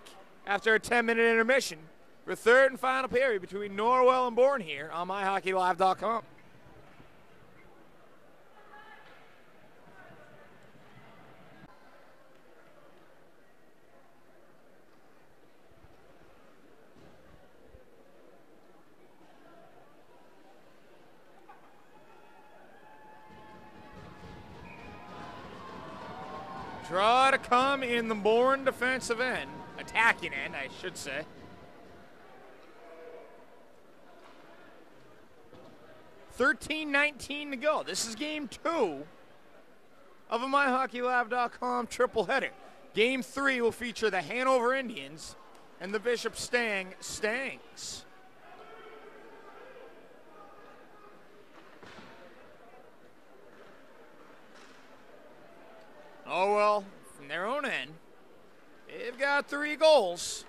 after a 10-minute intermission for third and final period between Norwell and Bourne here on MyHockeyLive.com. Draw to come in the Bourne defensive end, attacking end, I should say. $13:19 to go. This is game 2 of a MyHockeyLive.com triple header. Game 3 will feature the Hanover Indians and the Bishop Stangs. Oh, well, from their own end, they've got 3 goals.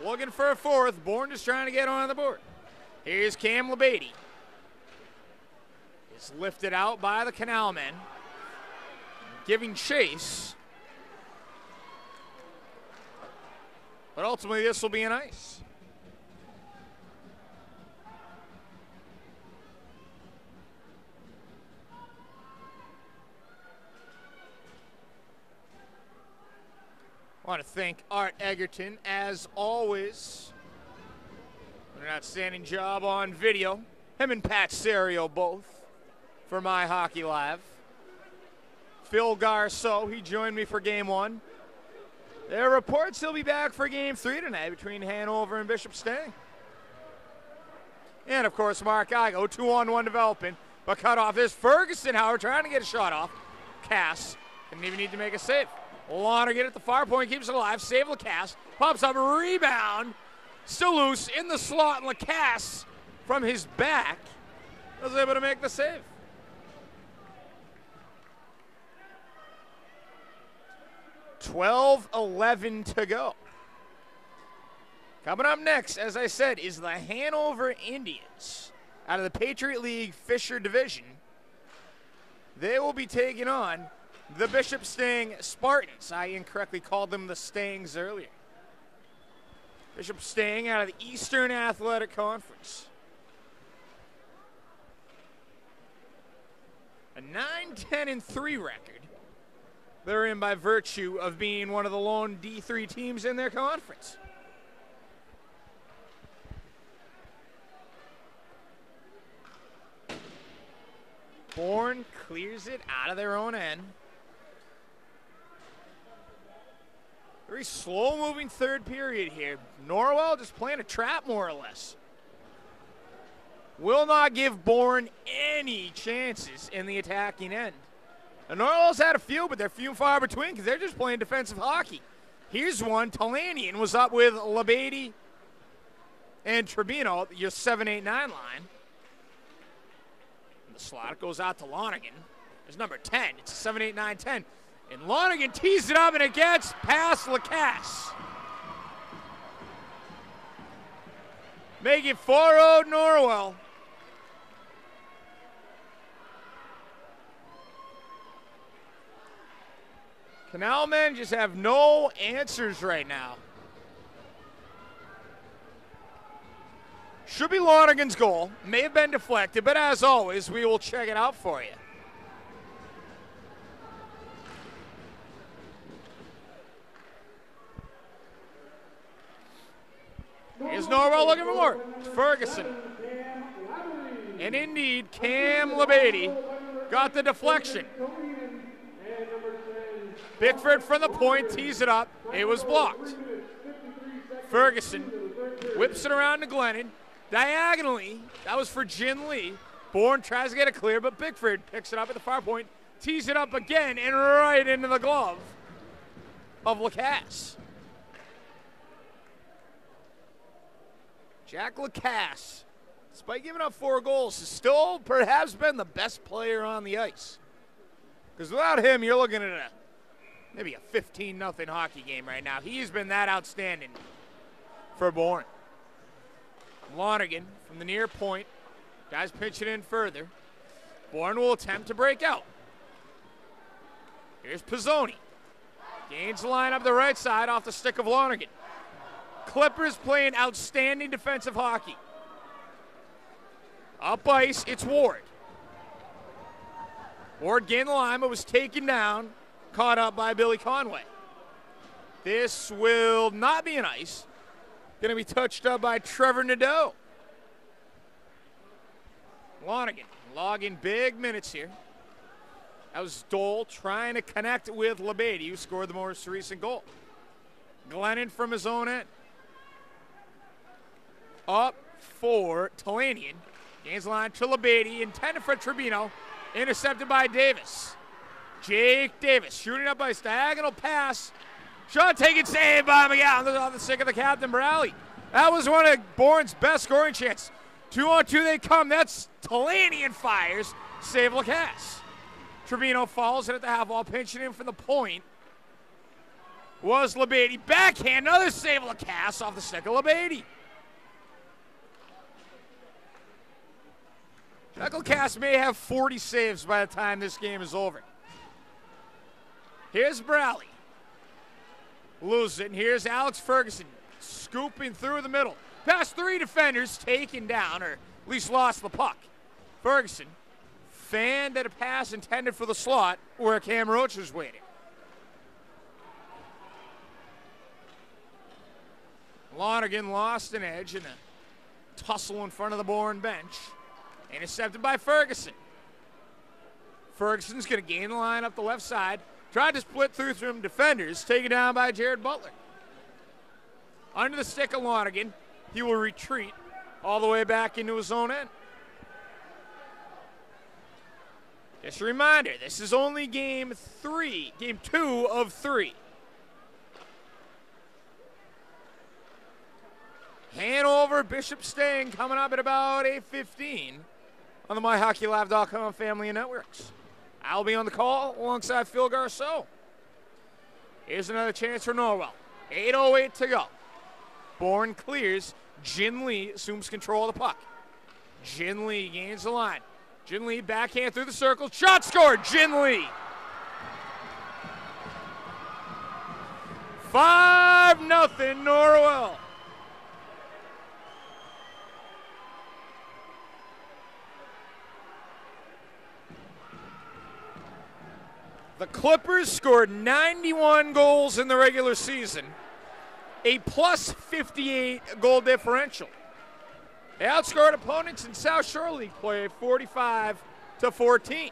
Looking for a 4th. Bourne just trying to get on the board. Here's Cam Labady. It's lifted out by the Canal men. Giving chase. But ultimately, this will be an ice. I want to thank Art Egerton, as always. An outstanding job on video. Him and Pat Serio both for My Hockey Live. Phil Garceau, he joined me for game 1. There are reports he'll be back for game 3 tonight between Hanover and Bishop Stang. And of course, Mark Igo, 2-on-1 development, but cut off. There's Ferguson, however, trying to get a shot off. Cass didn't even need to make a save. Lonergan at the far point, keeps it alive. Save Lacasse. Pops up, rebound. Still loose in the slot, and Lacasse from his back was able to make the save. $12:11 to go. Coming up next, as I said, is the Hanover Indians out of the Patriot League Fisher Division. They will be taking on the Bishop Stang Spartans. I incorrectly called them the Stangs earlier. Bishop Stang out of the Eastern Athletic Conference. A 9-10-3 record. They're in by virtue of being one of the lone D3 teams in their conference. Bourne clears it out of their own end. Very slow-moving third period here. Norwell just playing a trap, more or less. Will not give Bourne any chances in the attacking end. And Norwell's had a few, but they're few and far between because they're just playing defensive hockey. Here's one. Talanian was up with Labady and Tribino, your 7-8-9 line. And the slot goes out to Lonergan. There's number 10. It's a 7-8-9-10. And Lonergan tees it up, and it gets past Lacasse. Make it 4-0 Norwell. Canal men just have no answers right now. Should be Lonergan's goal. May have been deflected, but as always, we will check it out for you. Here's Norwell looking for more. Ferguson. And indeed, Cam Labady got the deflection. Bickford from the point, tees it up. It was blocked. Ferguson whips it around to Glennon. Diagonally, that was for Jin Lee. Bourne tries to get it clear, but Bickford picks it up at the far point, tees it up again, and right into the glove of Lacasse. Jack Lacasse, despite giving up 4 goals, has still perhaps been the best player on the ice. Because without him, you're looking at maybe a 15-0 hockey game right now. He's been that outstanding for Bourne. Lonergan from the near point. Guys pitch it in further. Bourne will attempt to break out. Here's Pizzoni. Gains the line up the right side off the stick of Lonergan. Clippers playing outstanding defensive hockey. Up ice, it's Ward. Ward gained the line, but was taken down, caught up by Billy Conway. This will not be an ice. Going to be touched up by Trevor Nadeau. Lonergan logging big minutes here. That was Dole trying to connect with Labate, who scored the most recent goal. Glennon from his own end. Up for Talanian. Gains the line to Labate, intended for Tribino. Intercepted by Davis. Jake Davis shooting up ice, diagonal pass. Shot taken, saved by McGowan on the stick of the captain, Browley. That was one of Bourne's best scoring chances. 2-on-2 they come. That's Talanian fires. Save Lacasse. Trevino falls it at the half wall, pinching in for the point. Was Labate. Backhand, another save Lacasse off the stick of Labate. Jack Lacasse may have 40 saves by the time this game is over. Here's Browley. Loses it, and here's Alex Ferguson scooping through the middle. Past 3 defenders, taken down, or at least lost the puck. Ferguson fanned at a pass intended for the slot where Cam Roach was waiting. Lonergan lost an edge in a tussle in front of the Bourne bench. Intercepted by Ferguson. Ferguson's going to gain the line up the left side. Tried to split through some defenders, taken down by Jared Butler. Under the stick of Lonergan, he will retreat all the way back into his own end. Just a reminder, this is only game 2 of 3. Hanover, Bishop Stang coming up at about 8:15 on the MyHockeyLive.com family of networks. I'll be on the call alongside Phil Garceau. Here's another chance for Norwell. 8:08 to go. Bourne clears. Jin Lee assumes control of the puck. Jin Lee gains the line. Jin Lee backhand through the circle. Shot scored. Jin Lee. 5-0 Norwell. The Clippers scored 91 goals in the regular season, a plus 58 goal differential. They outscored opponents in South Shore League play 45-14.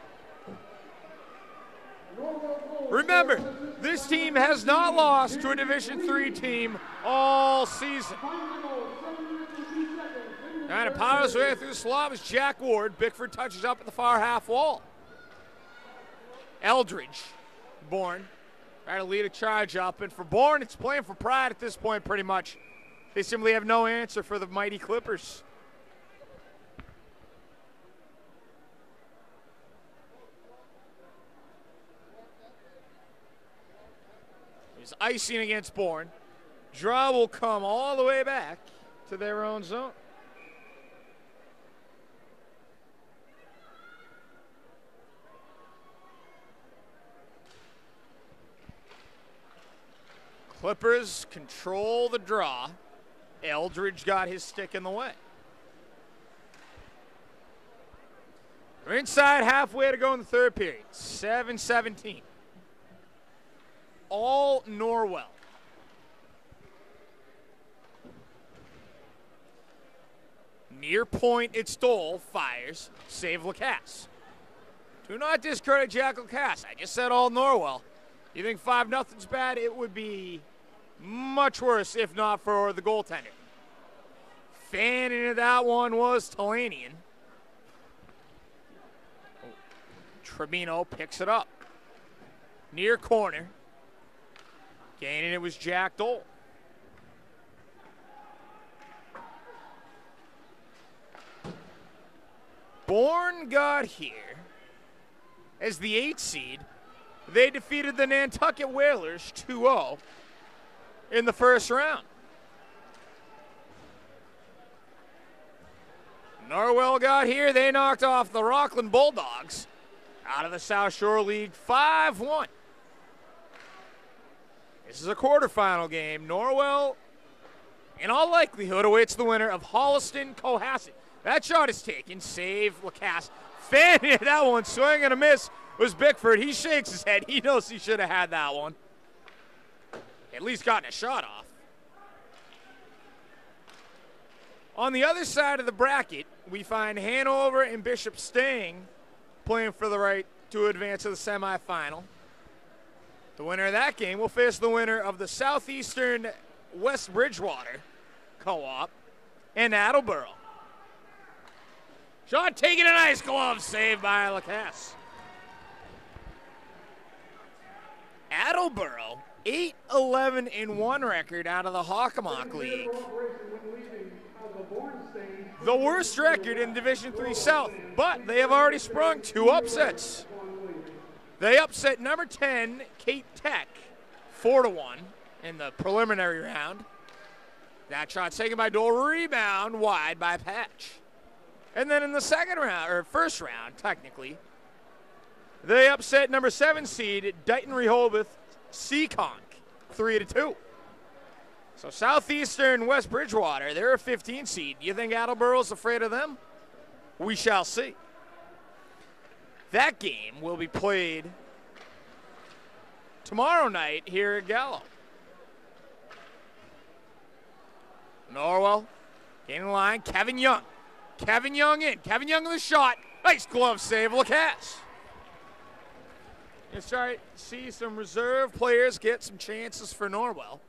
Remember, this team has not lost to a Division III team all season. Trying to power his way through the slot is Jack Ward. Bickford touches up at the far half wall. Eldridge, Bourne, trying to lead a charge up. And for Bourne, it's playing for pride at this point pretty much. They simply have no answer for the mighty Clippers. There's icing against Bourne. Draw will come all the way back to their own zone. Clippers control the draw. Eldridge got his stick in the way. We're inside halfway to go in the third period. 7-17. All Norwell. Near point, it's Dole. Fires. Save Lacasse. Do not discredit Jack Lacasse. I just said all Norwell. You think 5-0's bad? It would be much worse if not for the goaltender. Fan into that one was Talanian. Tribino picks it up. Near corner. Gaining it was Jack Dole. Bourne got here as the 8th seed. They defeated the Nantucket Whalers 2-0 in the first round. Norwell got here. They knocked off the Rockland Bulldogs out of the South Shore League 5-1. This is a quarterfinal game. Norwell, in all likelihood, awaits the winner of Holliston-Cohasset. That shot is taken. Save Lacasse. Fanning that one. Swing and a miss was Bickford. He shakes his head. He knows he should have had that one. At least gotten a shot off. On the other side of the bracket, we find Hanover and Bishop Stang playing for the right to advance to the semifinal. The winner of that game will face the winner of the Southeastern West Bridgewater Co-op and Attleboro. Shot taking a nice glove save by Lacasse. Attleboro, 8-11-1 record out of the Hockomock League. The worst record in Division III South, but they have already sprung 2 upsets. They upset number 10, Cape Tech, 4-1 in the preliminary round. That shot taken by Dole, rebound wide by Patch. And then in the second round, or first round, technically, they upset number 7 seed, Dighton Rehoboth Seekonk, 3-2. So Southeastern West Bridgewater, they're a 15 seed. Do you think Attleboro's afraid of them? We shall see. That game will be played tomorrow night here at Gallo. Norwell, gaining the line, Kevin Young. Kevin Young in. Kevin Young with the shot. Nice glove save, Lacasse. You start to see some reserve players get some chances for Norwell.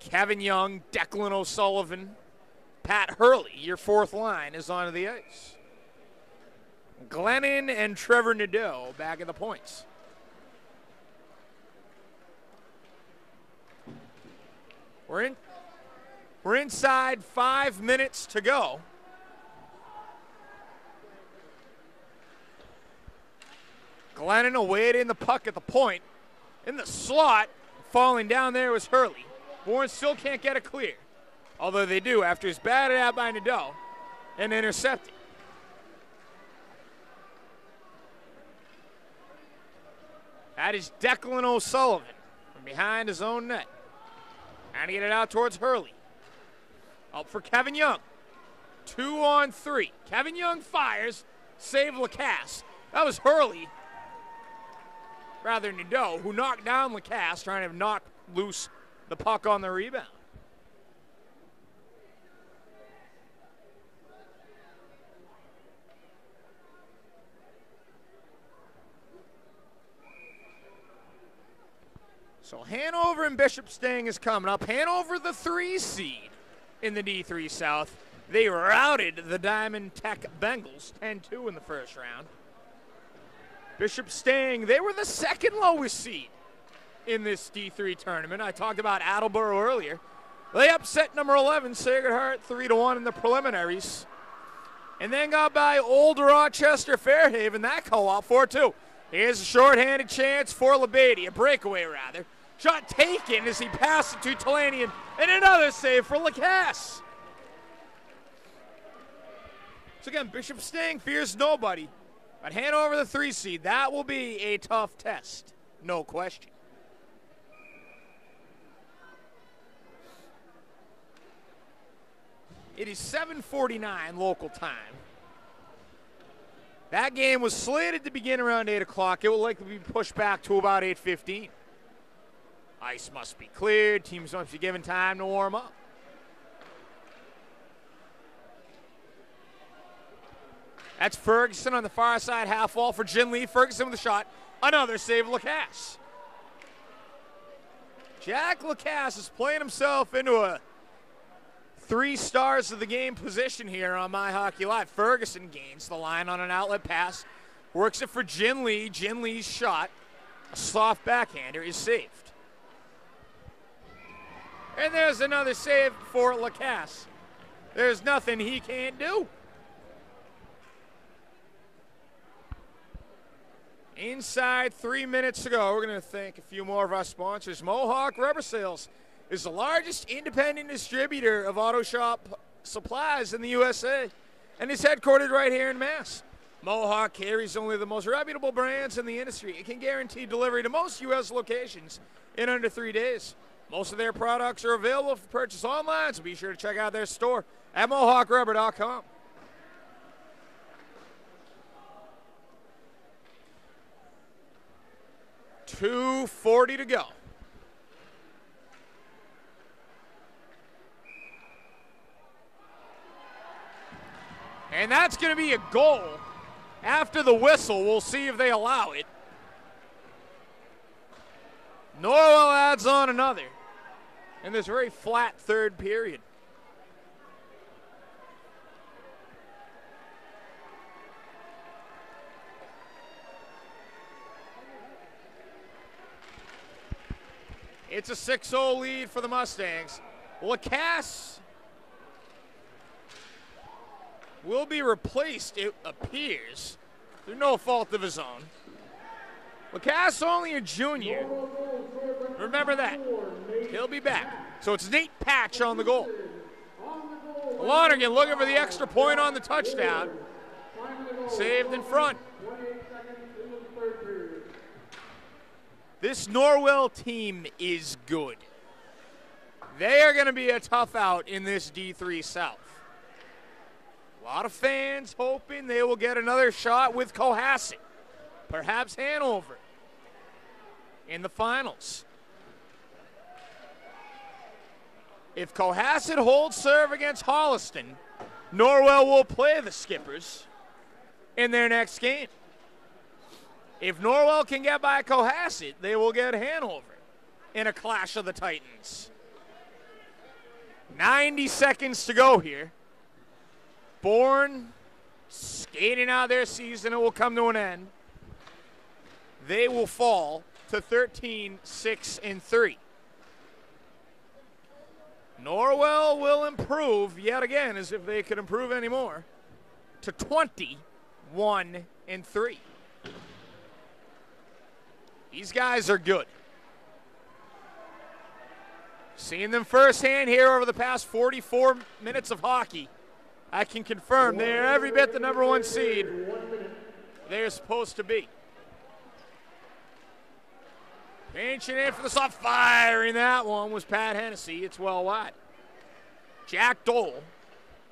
Kevin Young, Declan O'Sullivan, Pat Hurley, your fourth line, is onto the ice. Glennon and Trevor Nadeau back at the points. We're inside 5 minutes to go. Glennon awaiting the puck at the point. In the slot, falling down there was Hurley. Bourne still can't get it clear, although they do after he's batted out by Nadeau and intercepted. That is Declan O'Sullivan from behind his own net. Trying to get it out towards Hurley. Up for Kevin Young. 2-on-3. Kevin Young fires. Save Lacasse. That was Hurley, rather than Nadeau, who knocked down Lacasse, trying to knock loose the puck on the rebound. So Hanover and Bishop Stang is coming up. Hanover, the 3 seed in the D3 South. They routed the Diamond Tech Bengals 10-2 in the first round. Bishop Stang, they were the second lowest seed in this D3 tournament. I talked about Attleboro earlier. They upset number 11, Sacred Heart, 3-1 in the preliminaries. And then got by Old Rochester Fairhaven, that co-op, 4-2. Here's a shorthanded chance for Labady, a breakaway rather. Shot taken as he passed it to Talanian, and another save for Lacasse. So again, Bishop Stang fears nobody. But Hanover, the 3 seed, that will be a tough test, no question. It is 7:49 local time. That game was slated to begin around 8 o'clock. It will likely be pushed back to about 8:15. Ice must be cleared. Teams must be given time to warm up. That's Ferguson on the far side, half wall for Jin Lee. Ferguson with a shot. Another save, Lacasse. Jack Lacasse is playing himself into a 3 stars of the game position here on MyHockeyLive. Ferguson gains the line on an outlet pass. Works it for Jin Lee. Jin Lee's shot, a soft backhander, is saved. And there's another save for Lacasse. There's nothing he can't do. Inside 3 minutes to go, we're going to thank a few more of our sponsors. Mohawk Rubber Sales is the largest independent distributor of auto shop supplies in the USA and is headquartered right here in Mass. Mohawk carries only the most reputable brands in the industry. It can guarantee delivery to most U.S. locations in under 3 days. Most of their products are available for purchase online, so be sure to check out their store at MohawkRubber.com. .240 to go. And that's going to be a goal. After the whistle, we'll see if they allow it. Norwell adds on another in this very flat third period. It's a 6-0 lead for the Mustangs. Lacasse will be replaced, it appears, through no fault of his own. Lacasse only a junior. Remember that. He'll be back. So it's Nate Patch on the goal. Lonergan looking for the extra point on the touchdown. Saved in front. This Norwell team is good. They are going to be a tough out in this D3 South. A lot of fans hoping they will get another shot with Cohasset, perhaps Hanover, in the finals. If Cohasset holds serve against Holliston, Norwell will play the Skippers in their next game. If Norwell can get by Cohasset, they will get Hanover in a clash of the Titans. 90 seconds to go here. Bourne skating out their season. It will come to an end. They will fall to 13-6-3. Norwell will improve yet again, as if they could improve any more, to 21-3. These guys are good. Seeing them firsthand here over the past 44 minutes of hockey, I can confirm they are every bit the number one seed they're supposed to be. Pinching in for the soft, firing that one was Pat Hennessy. It's well wide. Jack Dole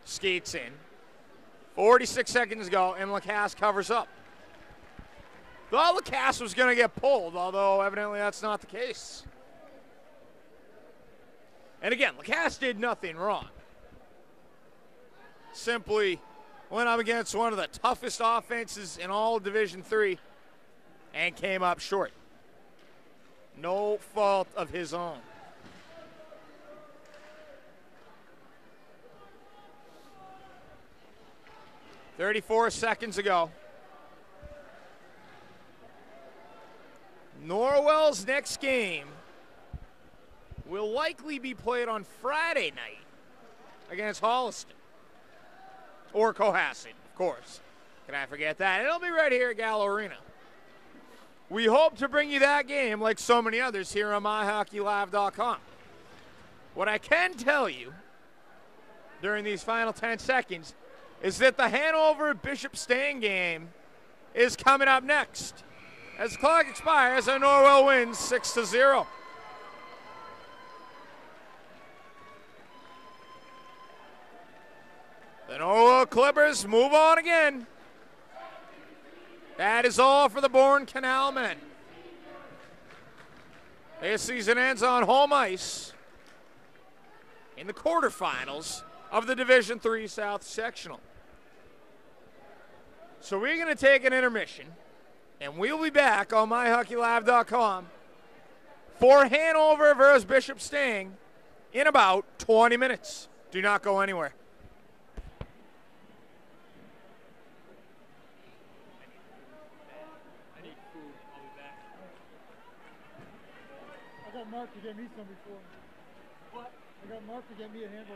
skates in. 46 seconds to go, and Lacasse covers up. Thought Lacasse was going to get pulled, although evidently that's not the case. And again, Lacasse did nothing wrong. Simply went up against one of the toughest offenses in all of Division III and came up short. No fault of his own. .34 seconds ago. Norwell's next game will likely be played on Friday night against Holliston. Or Cohasset, of course. Can I forget that? It'll be right here at Gallo Arena. We hope to bring you that game, like so many others, here on MyHockeyLive.com. What I can tell you during these final 10 seconds is that the Hanover-Bishop Stang game is coming up next. As the clock expires, and Norwell wins 6-0. The Norwell Clippers move on again. That is all for the Bourne Canal men. Their season ends on home ice in the quarterfinals of the Division III South Sectional. So we're going to take an intermission, and we'll be back on MyHockeyLive.com for Hanover versus Bishop Stang in about 20 minutes. Do not go anywhere. I got Mark to get me some before. What? I got Mark to get me a hamburger.